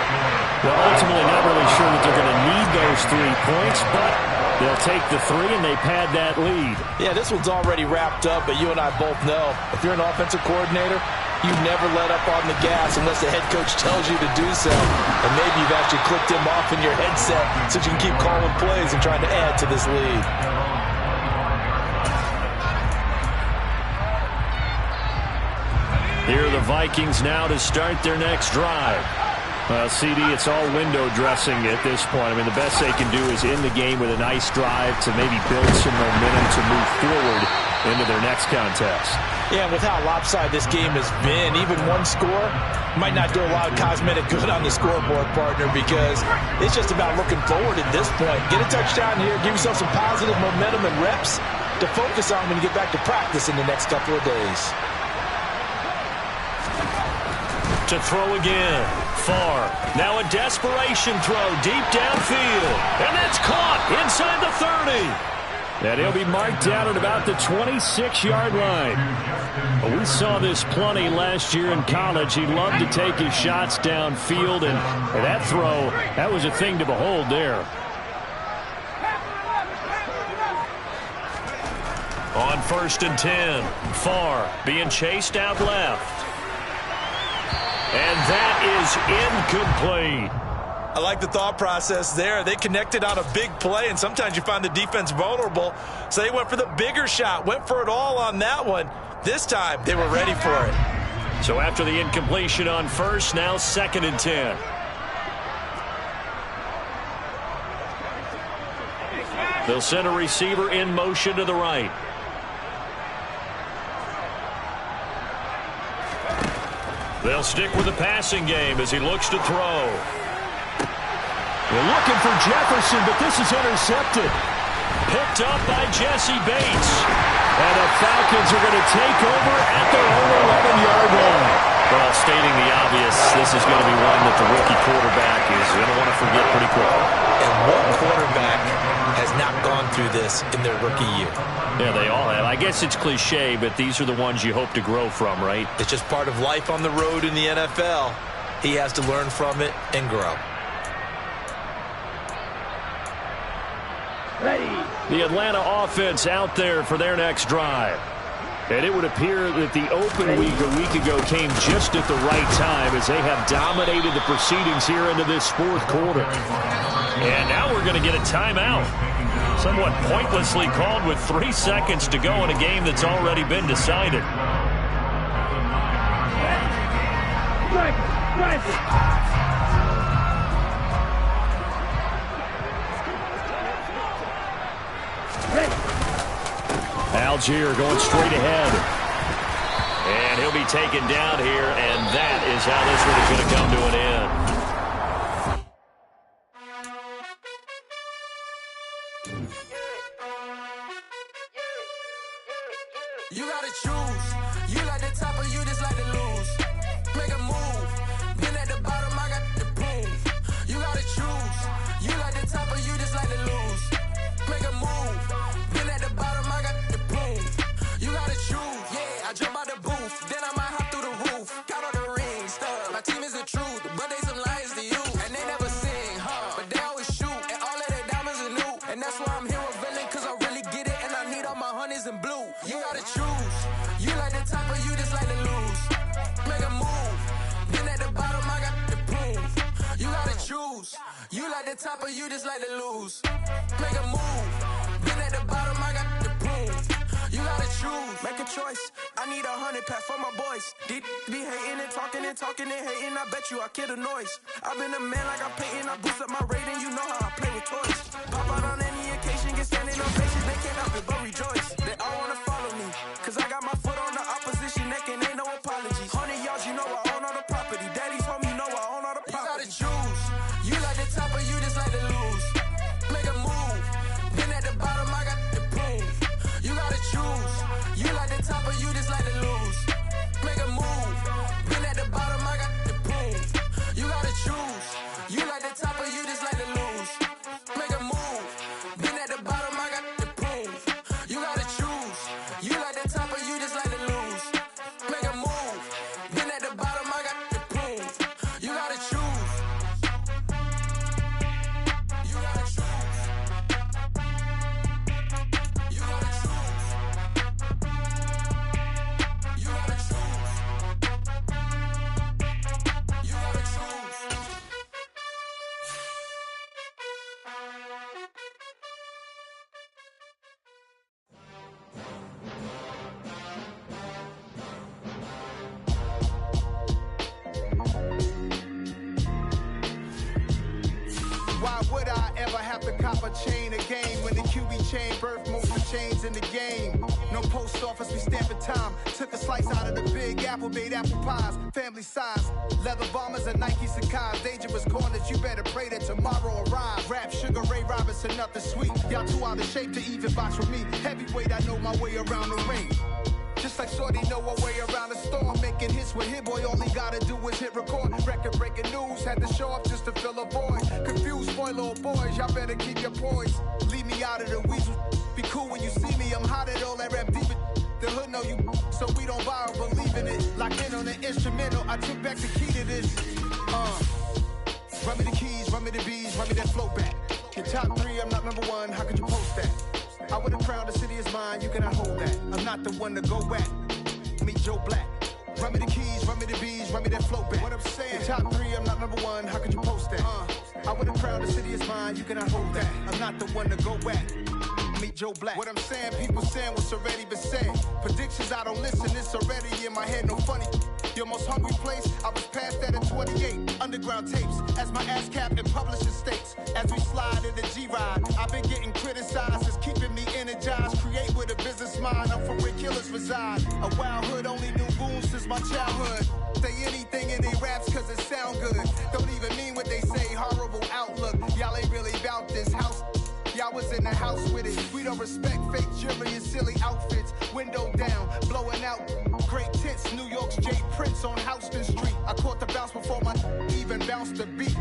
Well, ultimately not really sure that they're going to need those 3 points, but they'll take the 3 and they pad that lead. Yeah, this one's already wrapped up, but you and I both know if you're an offensive coordinator, you never let up on the gas unless the head coach tells you to do so. And maybe you've actually clicked him off in your headset so you can keep calling plays and trying to add to this lead. Here are the Vikings now to start their next drive. Well, CD, it's all window dressing at this point. I mean, the best they can do is end the game with a nice drive to maybe build some momentum to move forward into their next contest. Yeah, with how lopsided this game has been, even one score might not do a lot of cosmetic good on the scoreboard, partner, because it's just about looking forward at this point. Get a touchdown here, give yourself some positive momentum and reps to focus on when you get back to practice in the next couple of days. To throw again. Far. Now a desperation throw deep downfield. And that's caught inside the 30. And he'll be marked down at about the 26-yard line. Well, we saw this plenty last year in college. He loved to take his shots downfield, and that throw, that was a thing to behold there. On 1st and 10. Far. Being chased out left. And that is incomplete. I like the thought process there. They connected on a big play, and sometimes you find the defense vulnerable. So they went for the bigger shot, went for it all on that one. This time, they were ready for it. So after the incompletion on 1st, now 2nd and 10. They'll send a receiver in motion to the right. They'll stick with the passing game as he looks to throw. They're looking for Jefferson, but this is intercepted. Picked up by Jesse Bates. And the Falcons are going to take over at their own 11-yard line. Well, stating the obvious, this is going to be one that the rookie quarterback is going to want to forget pretty quickly. And what quarterback has not gone through this in their rookie year? Yeah, they all have. I guess it's cliche, but these are the ones you hope to grow from, right? It's just part of life on the road in the NFL. He has to learn from it and grow. Ready. The Atlanta offense out there for their next drive. And it would appear that the open week a week ago came just at the right time as they have dominated the proceedings here into this fourth quarter. And now we're going to get a timeout. Somewhat pointlessly called with 3 seconds to go in a game that's already been decided. Algier going straight ahead. And he'll be taken down here, and that is how this one is going to come to an end. You gotta choose. You like the top or you just like to lose. Make a move. Been at the bottom, I got the proof. You gotta choose. You like the top or you just like to lose. Make a move. Been at the bottom, I got the proof. You gotta choose. Yeah, I jump out the booth. Then I might hop through the roof. Count all the rings, stuff. My team is the truth, but they some liars to you. And they never sing, but they always shoot. And all of their diamonds are new. And that's why I'm here with villain, cause I really get it. And I need all my honeys in blue. You gotta choose. You like the top or you just like to lose. Make a move. Been at the bottom, I got the proof. You gotta choose. You like the top or you just like to lose. Make a move. Been at the bottom, I got the proof. You gotta choose. Make a choice. I need 100 pack for my boys. Be hating and talking and hating. I bet you I kill the noise. I've been a man like I'm Peyton. I boost up my rating. You know how I play with toys. Pop out on any occasion, get standing ovations. They can't help it but rejoice. They all wanna follow me, cause I got my foot on the opposition neck and ain't no apologies. 100 yards, you know I own all the property. Daddy's home, you know I own all the property. You gotta choose. You like the top or you just like to lose. Make a move. Been at the bottom, I got the proof. You gotta choose. You like the top or you just like to lose. Make a move. Been at the bottom. Why would I ever have to cop a chain again when the QB chain birthed most of the chains in the game? No post office, we stamping time. Took a slice out of the big apple, made apple pies. Family size, leather bombers and Nike Sacai's. Dangerous corners, you better pray that tomorrow arrives. Rap, Sugar Ray Robinson, nothing sweet. Y'all too out of shape to even box with me. Heavyweight, I know my way around the ring. Just like Shorty know her way around the storm. Making hits with Hit Boy, all he gotta do is hit record. Record breaking news, had to show up just to fill a void. Confused, spoiler boys, y'all better keep your poise. Leave me out of the weasel. Be cool when you see me, I'm hot at all that rap deep. The hood know you, so we don't borrow, believe in it. Lock in on the instrumental, I took back the key to this. Run me the keys, run me the bees, run me that flow back. Your top 3, I'm not number 1, how could you post that? I would have crowned the city is mine, you cannot hold that. I'm not the one to go back. Meet Joe Black. Run me the keys, run me the bees, run me that flow back. What I'm saying, your top 3, I'm not number 1, how could you post that? I would have crowned the city is mine, you cannot hold that. I'm not the one to go back. Meet Joe Black. What I'm saying, people saying what's already been said. Predictions, I don't listen, it's already in my head, no funny. Your most hungry place, I was past that at 28. Underground tapes, as my ass cap in publishing states. As we slide in the G-Ride, I've been getting criticized, it's keeping me energized. Create with a business mind, I'm from where killers reside. A wild hood, only knew goons since my childhood. Say anything in they raps cause it sound good. Don't even mean what they say, horrible outlook. Y'all ain't really about this house. Y'all was in the house with it. We don't respect fake jewelry and silly outfits. Window down, blowing out great tits. New York's J. Prince on Houston Street. I caught the bounce before my even bounced the beat.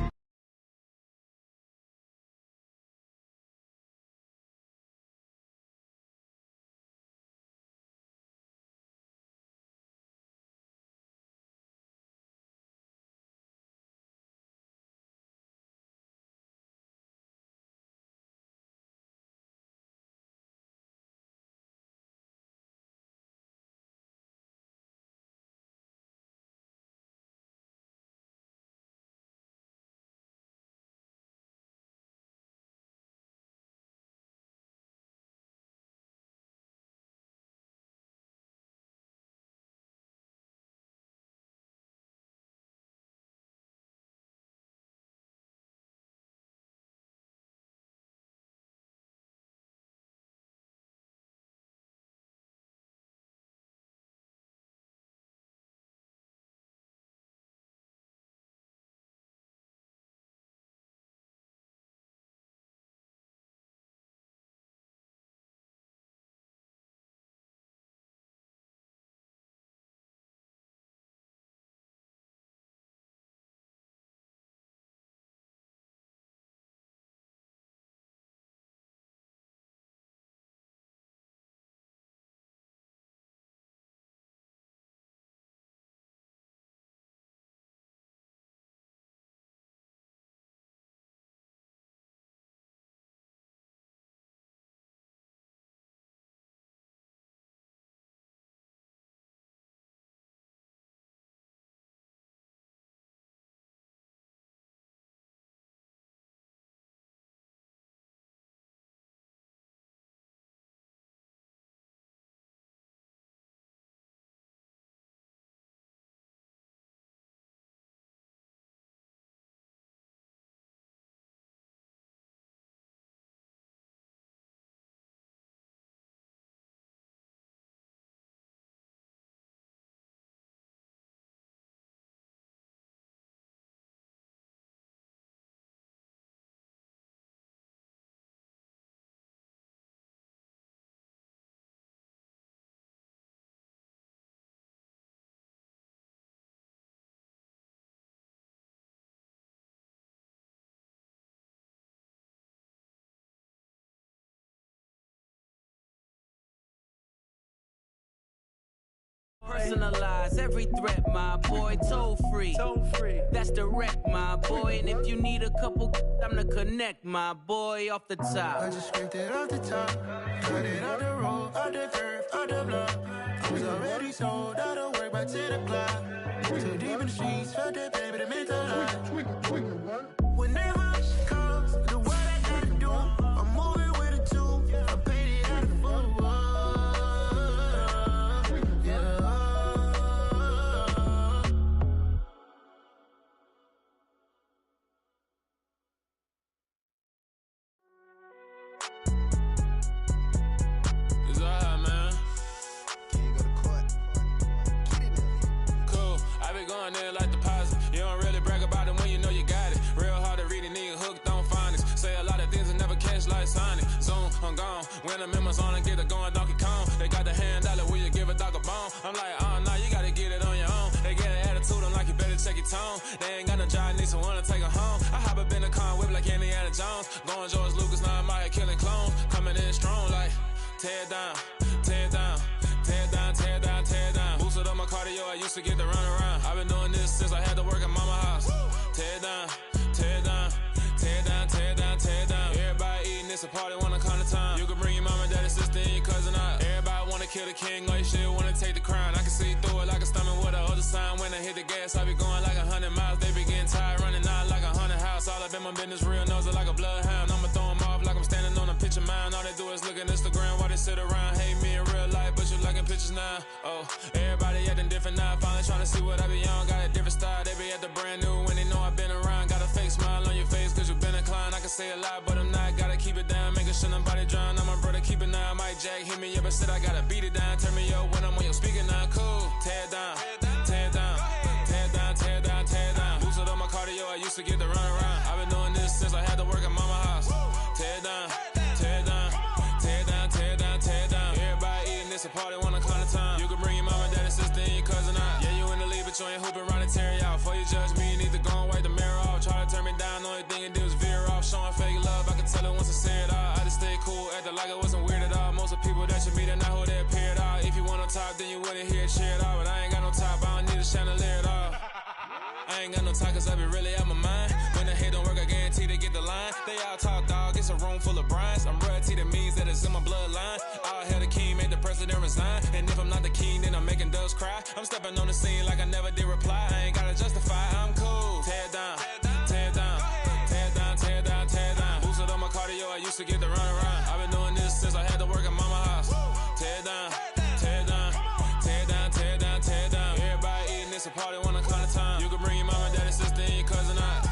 Personalize every threat, my boy. Toll free. That's direct, my boy. And if you need a couple, I'm to connect, my boy, off the top. I just scraped it off the top. Cut it on the road, on the curve, on the block. I was already sold, I don't work by 10 o'clock. Too deep in the streets, felt that baby, the mental lie. Whenever she comes, the what I gotta do, I'm moving with a two. I paid it out of done, then like deposit. You don't really brag about it when you know you got it. Real hard to read a nigga hooked on phonics. Say a lot of things and never catch like Sonic. Zoom, I'm gone. When the members on and get it going Donkey Kong. They got the hand dollar, will you give a dog a bone? I'm like, oh, no, you gotta get it on your own. They get an attitude, I'm like, you better check your tone. They ain't got no job, need someone to take her home. I hop up in the car, whip like Indiana Jones. Going George Lucas, now I'm out here killing clones. Coming in strong like, tear down, tear down, tear down, tear down, tear down. Boosted up my cardio, I used to get to run around. I've been doing this since I had to work at mama house. Tear down, tear down, tear down, tear down, tear down. Everybody eating, it's a party, wanna come to time. You can bring your mama, daddy, sister, and your cousin out. Everybody wanna kill the king, or you shit wanna take the crown. I can see through it like a stomach with a other sign. When I hit the gas, I be going like 100 miles. They be getting tired, running out like 100 house. All up in my business, real nose it like a bloodhound. I'ma throw 'em off like I'm standing on a picture mound. All they do is look at Instagram while they sit around. Hate me in real life, but you liking pictures now. Oh, everybody acting different now. Finally trying to see what I be on. Got a different style, they be at the brand new when they know I've been around. Got a fake smile on your face cause you been inclined. I can say a lot, but I'm not. Gotta keep it down, making sure nobody drown. I'm my brother, keep it now. Mike Jack hit me up and said I gotta beat it down. Turn me up when I'm on your speaker now. Cool, tear down, tear down, tear down, tear down, tear down. Boosted up my cardio, I used to get to run around. I've been doing this since I had to work at mama house. Tear down, tear down, tear down, tear down, tear down. Everybody eating, it's a party, wanna come to time. You can bring your mama, daddy, sister, and your cousin out. Yeah, you in the league, but you ain't hooping around and tear you out. Before you judge me, you need to go and wipe the mirror off. Try to turn me down, only thing it did was veer off. Showing fake love, I can tell it once I say it all. I just stay cool, acting like it wasn't weird at all. Most of the people that you meet are not who they appear at all. If you want on top, then you wouldn't hear it cheer at all. But I ain't got no top, I don't need a chandelier at all. I ain't got no time cause I be really out my mind. When the head don't work, I guarantee they get the line. They all talk dog, it's a room full of brines. I'm royalty, that means that it's in my bloodline. All hell the king, made the president resign. And if I'm not the king, then I'm making doves cry. I'm stepping on the scene like I never did reply. I ain't gotta justify, I'm cool. Tear down, tear down, tear down, tear down, tear down. Boosted up my cardio, I used to get to run around. I've been doing this since I had to work at mama house. Tear down, tear down, tear down, tear down, tear down. Everybody eating, it's a party, wanna come to time. You can bring your mama, daddy, sister, and your cousin out.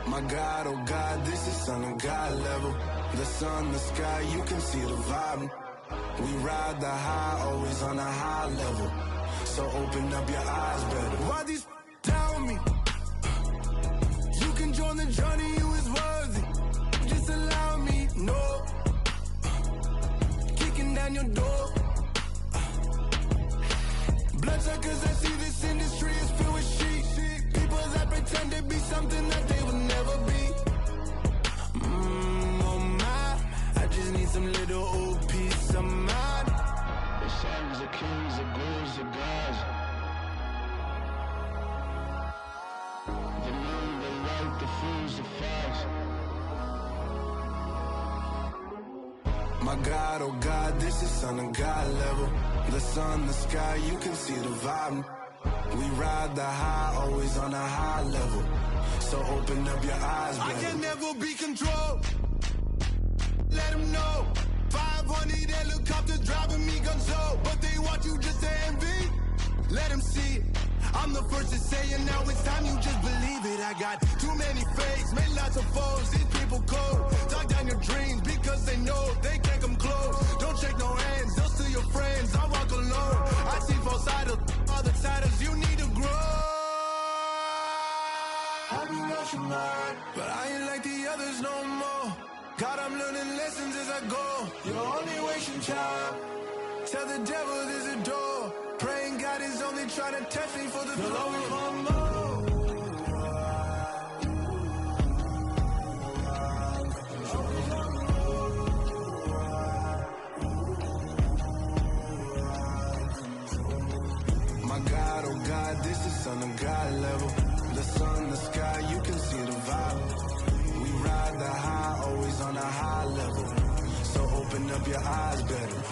My God, oh God, this is son of God level. The sun, the sky, you can see the vibe. We ride the high, always on a high level. So open up your eyes better. Why these tell me? You can join the journey, you is worthy. Just allow me, no. Kicking down your door. Bloodsuckers, I see this industry is filled with sheep. People that pretend to be something that they will never be. Oh my, I just need some little old peace of mind. The sons are kings, the ghouls are gods. The moon, the light, the fools, the facts. My God, oh God, this is son of God level. The sun, the sky, you can see the vibe. We ride the high, always on a high level. So open up your eyes, baby. I can never be controlled. Let them know. 500 helicopters driving me gonzo. But they want you just to envy. Let them see it. I'm the first to say it, now it's time you just believe it. I got too many fakes, made lots of foes. These people cold. Talk down your dreams because they know they can't come close. Don't shake no hands, they'll steal your friends. I walk alone. I see both sides I be rushing mine, but I ain't like the others no more. God, I'm learning lessons as I go. You're only wasting time. Tell the devil there's a door. Praying God is only trying to test me for the glory. You'll always want more. My God, oh God, this is on a God level. The sun, the sky, you can see the vibe. We ride the high, always on a high level. So open up your eyes better.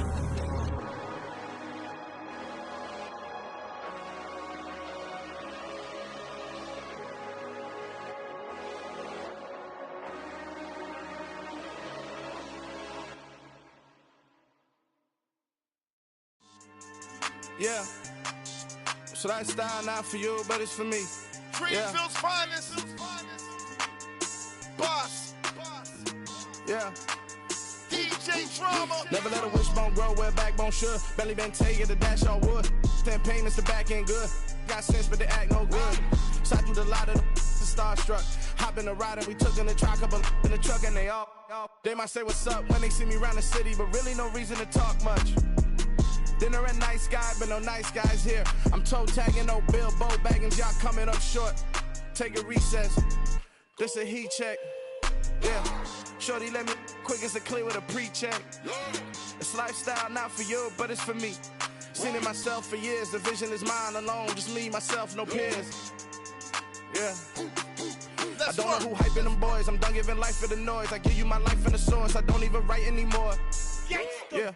Yeah. Should I style not for you, but it's for me. Greenfield's finest. Boss. Yeah. DJ Drama. Never let a wishbone grow where backbone should. Belly been taking the dash all wood. 10 payments, the back end good. Got sense, but they act no good. Shot through the lot of the starstruck. Hop in the ride and we took in the truck, couple in the truck, and they might say what's up when they see me around the city, but really no reason to talk much. Dinner at nice guy, but no nice guys here. I'm toe tagging, no Bilbo Baggins, y'all coming up short. Take a recess. This a heat check. Yeah. Shorty let me quick as a clear with a pre-check. It's lifestyle not for you, but it's for me. Seen it myself for years. The vision is mine alone. Just me, myself, no peers. Yeah. I don't know who hyping them boys. I'm done giving life for the noise. I give you my life in the source. I don't even write anymore. Yeah.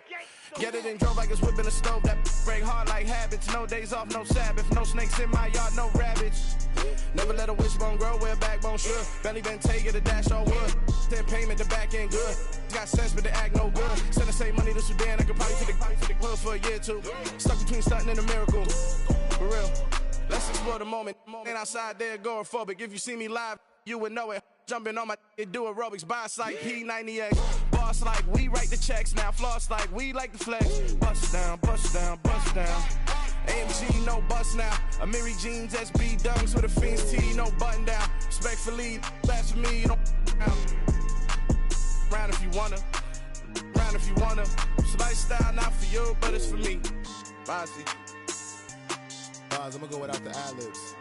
Get it and drove like it's whipping a stove. That break hard like habits. No days off, no Sabbath. No snakes in my yard, no rabbits. Never let a wishbone grow where backbone should. Belly been taking the dash all wood. 10 payment, the back end good. Got sense, but they act no good. Send the same money to Sudan. I could probably take the hood for a year or two. Stuck between stunting and a miracle. For real. Let's explore the moment. Ain't outside there agoraphobic. If you see me live, you would know it. Jumping on my do aerobics, boss like P90X. Boss like we write the checks now. Floss like we like the flex. Bust down, bust down, bust down. AMG, no bust now. Amiri jeans, SB dunks with a Fiends T, no button down. Respectfully, that's for me, you don't round if you wanna. Round if you wanna. It's lifestyle not for you, but it's for me. Bossy. Bars, I'm gonna go without the ad-libs.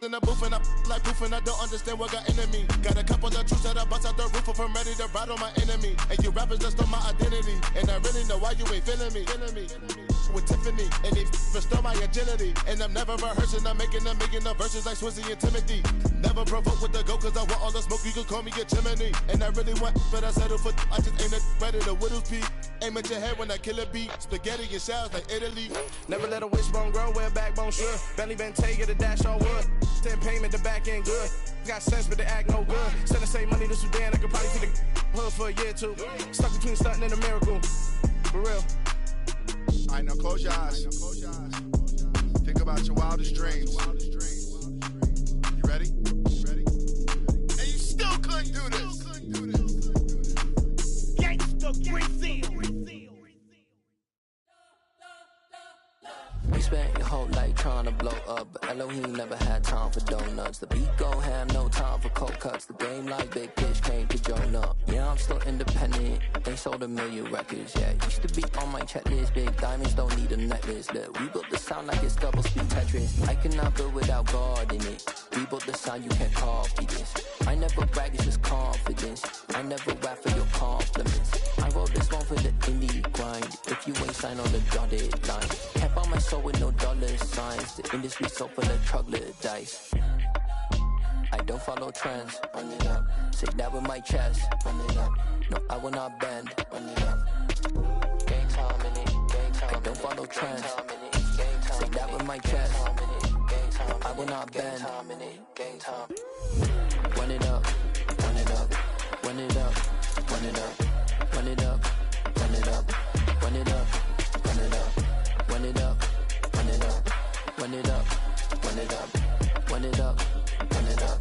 In the booth and I like proof and I don't understand what got into me. Got a couple of truths that I bust out the roof if I'm ready to ride on my enemy. And you rappers just stole my identity. And I really know why you ain't feeling me. With Tiffany and they restore my agility. And I'm never rehearsing, I'm making a million of verses like Swizzy and Timothy. Never provoke with the go cause I want all the smoke, you can call me a chimney. And I really want, but I settle for I just aim at ready to Widow's Peak. Aim at your head when I kill a beat. Spaghetti and shells like Italy. Never let a wishbone grow where backbone should. Belly been taking the dash all wood. 10 payment, the back end good. Got sense, but they act no good. Send the same money to Sudan, I could probably see the hood for a year or two. Stuck between stunting and a miracle. For real. Alright, now close your eyes. Think about your wildest dreams. You ready? And you still couldn't do this. Gangsta Brazil. We spent your whole life trying to blow up, but Elohim never had time for donuts. The beat go ham, no time for cold cuts. The game like Big Pitch came to Jonah. Yeah, I'm still independent. They sold 1 million records. Yeah, used to be on my checklist. Big diamonds don't need a necklace. Look, we built the sound like it's double speed Tetris. I cannot build without God in it. We built the sound, you can't copy this. I never brag, it's just confidence. I never rap for your compliments. I wrote this one for the indie grind. If you ain't signed on the dotted line, can't buy my soul with no dollar signs. The industry so full of troglodytes. I don't follow trends. Run it up. Say that with my chest. Run it up. No, I will not bend. Run it up. Game time in it. Game time. I don't follow trends. Say that with my chest. I will not bend. Game time. Run it up. Run it up. Run it up. Run it up. Run it up. Run it up. Run it up. Run it up. Run it up. Run it up. Run it up. Run it up. Run it up. Run it up.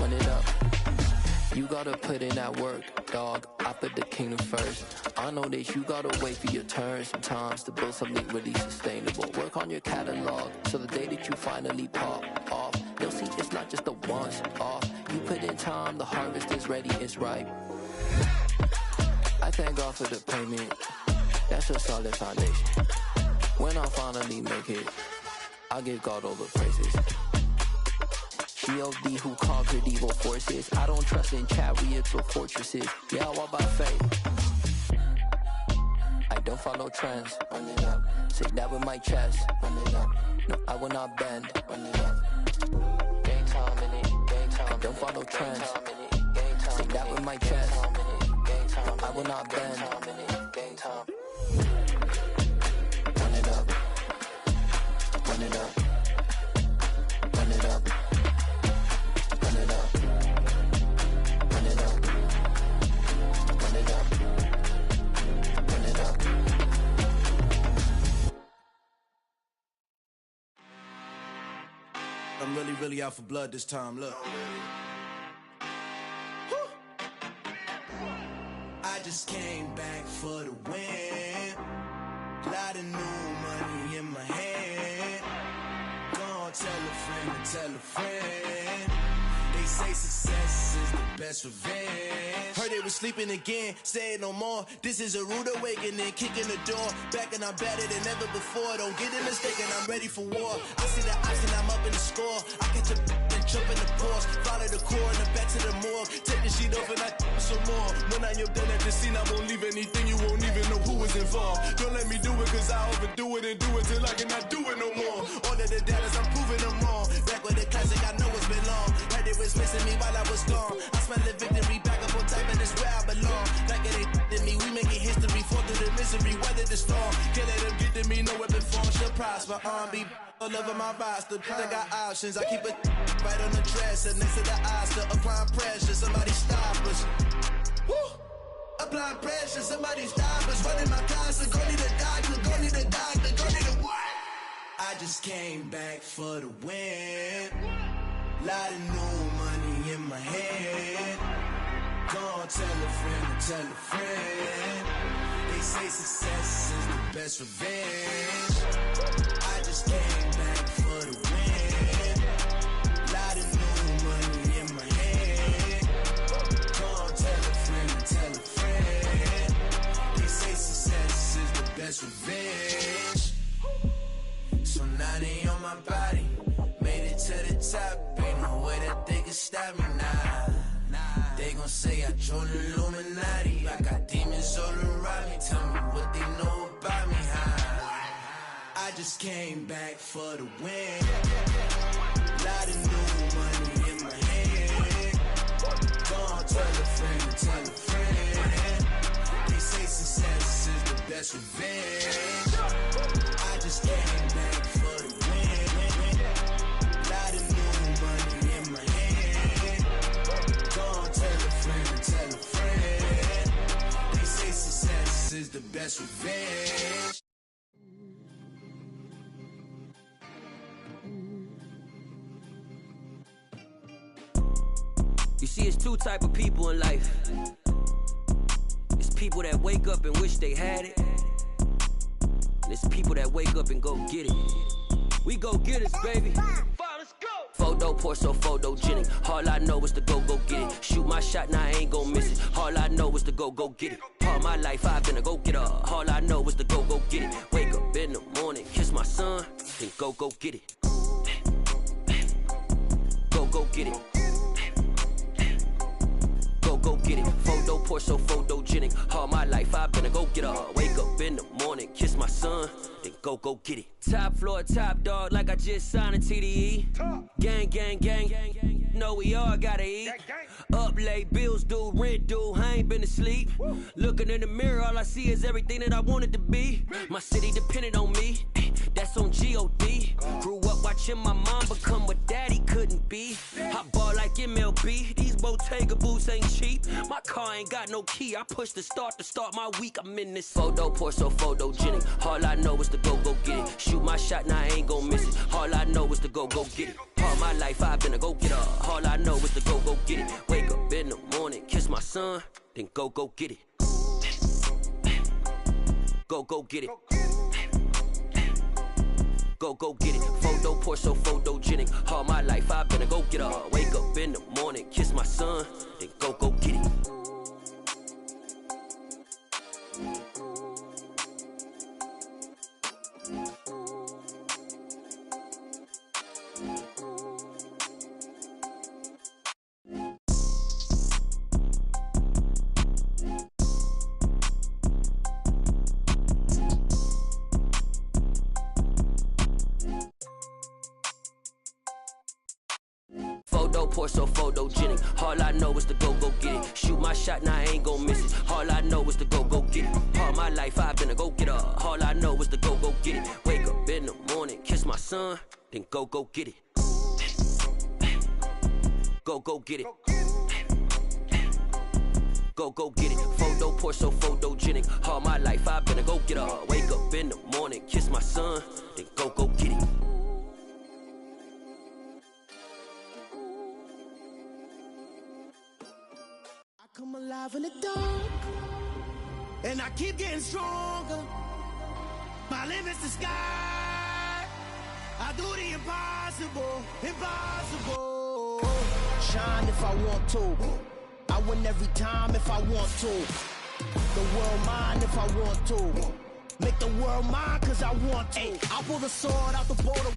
Run it up. You gotta put in that work, dog. I put the kingdom first. I know that you gotta wait for your turn sometimes to build something really sustainable. Work on your catalog, so the day that you finally pop off, you'll see it's not just a once off. You put in time, the harvest is ready, it's ripe. I thank God for the payment. That's a solid foundation. When I finally make it, I give God all the praises. G.O.D. who conquered evil forces. I don't trust in chariots or fortresses. Yeah, I walk by faith. I don't follow trends. Run it up. Say that with my chest. Run it up. No, I will not bend. Run it up. Game time in it. Game time. I don't follow trends. Say that with my chest. No, I will not bend. Game time. Run it up. Run it up. Run it up. Run it up. Run it up. Run it up. Run it up. I'm really out for blood this time, look. I just came back for the win. Lot of new money in my hand. Gonna tell a friend to tell a friend. They say success is the best revenge. Heard they was sleeping again, say it no more. This is a rude awakening, kicking the door. Back and I'm better than ever before. Don't get it mistaken, I'm ready for war. I see the option, I'm up in the score. I catch a and jump in the Porsche. Follow the core and the back to the morgue. Take the sheet off and I some more. When I am done at the scene, I won't leave anything. You won't even know who was involved. Don't let me do it, cause I overdo it and do it till I cannot do it no more. All of the doubters, I'm proving them wrong. Back with the classic, I know it's been long. Heard it was missing me while I was gone. I smell the victory, back up on type, and it's where I belong. Like it ain't to me, we making history. Fall through the misery, weather the storm. Can't let them get to me, no weapon form shall prosper. R&B all over my roster, I got options. I keep it right on the dresser, next to the Oscar. Applying pressure, somebody stop us. Woo! Applying pressure, somebody stop us. Running my closet, go need a doctor, go need a doctor, go need a what? I just came back for the win. Lot of new money in my hand. Gonna tell a friend to tell a friend. They say success is the best revenge. I just came back for the win. Lot of new money in my hand. Gonna tell a friend to tell a friend. They say success is the best revenge. So now they on my body. Made it to the top. Ain't no way that they can stop me now. They gon' say I joined the Illuminati. I got demons all around me. Tell me what they know about me, huh? I just came back for the win. Lot of new money in my hand. Gonna tell a friend to tell a friend. They say success is the best revenge. I just came back for the win. Lot of new money in my hand. Gonna tell a friend to tell a friend. They say success is the best revenge. You see, it's two type of people in life. It's people that wake up and wish they had it. And it's people that wake up and go get it. We go get it, baby. Photo poor, so photogenic. All I know is to go get it. Shoot my shot, now I ain't gon' miss it. All I know is to go get it. All my life I've been a go-getter. All I know is to go get it. Wake up in the morning, kiss my son, then go get it. Go get it. Go get it. Photo poor, so photogenic. All my life I've been a go-getter. Wake up in the morning, kiss my son, then go get it. Top floor, top dog, like I just signed a TDE. Gang. Know we all gotta eat. Up late, bills due, rent due, I ain't been asleep. Looking in the mirror, all I see is everything that I wanted to be. My city depended on me, that's on G.O.D. Grew up watching my mom become what daddy couldn't be. I ball like MLB, these Bottega boots ain't cheap. My car ain't got no key, I push the start to start my week. I'm in this photo poor, so photogenic. All I know is to go get it. Shoot my shot, now I ain't gon' miss it. All I know is to go get it. All my life I've been a go-getter. All I know is to go get it. Wake up in the morning, son, then go get it. Go get it. Go get it. Photo poor, so photogenic. All my life I've been a go-getter. Wake up in the morning, kiss my son, then go get it. Photo poor, so photogenic. All I know is to go get it. Shoot my shot, now I ain't gon' miss it. All I know is to go get it. All my life I've been a go-getter. All I know is to go get it. Wake up in the morning, kiss my son, then go get it. Go get it. Go get it. Photo poor, so photogenic. All my life I've been a go-getter. Wake up in the morning, kiss my son, then go get it. Come alive in the dark, and I keep getting stronger. My limit's the sky. I do the impossible, impossible. Shine if I want to. I win every time if I want to. The world mine if I want to. Make the world mine cause I want to. Ay, I'll pull the sword out the border.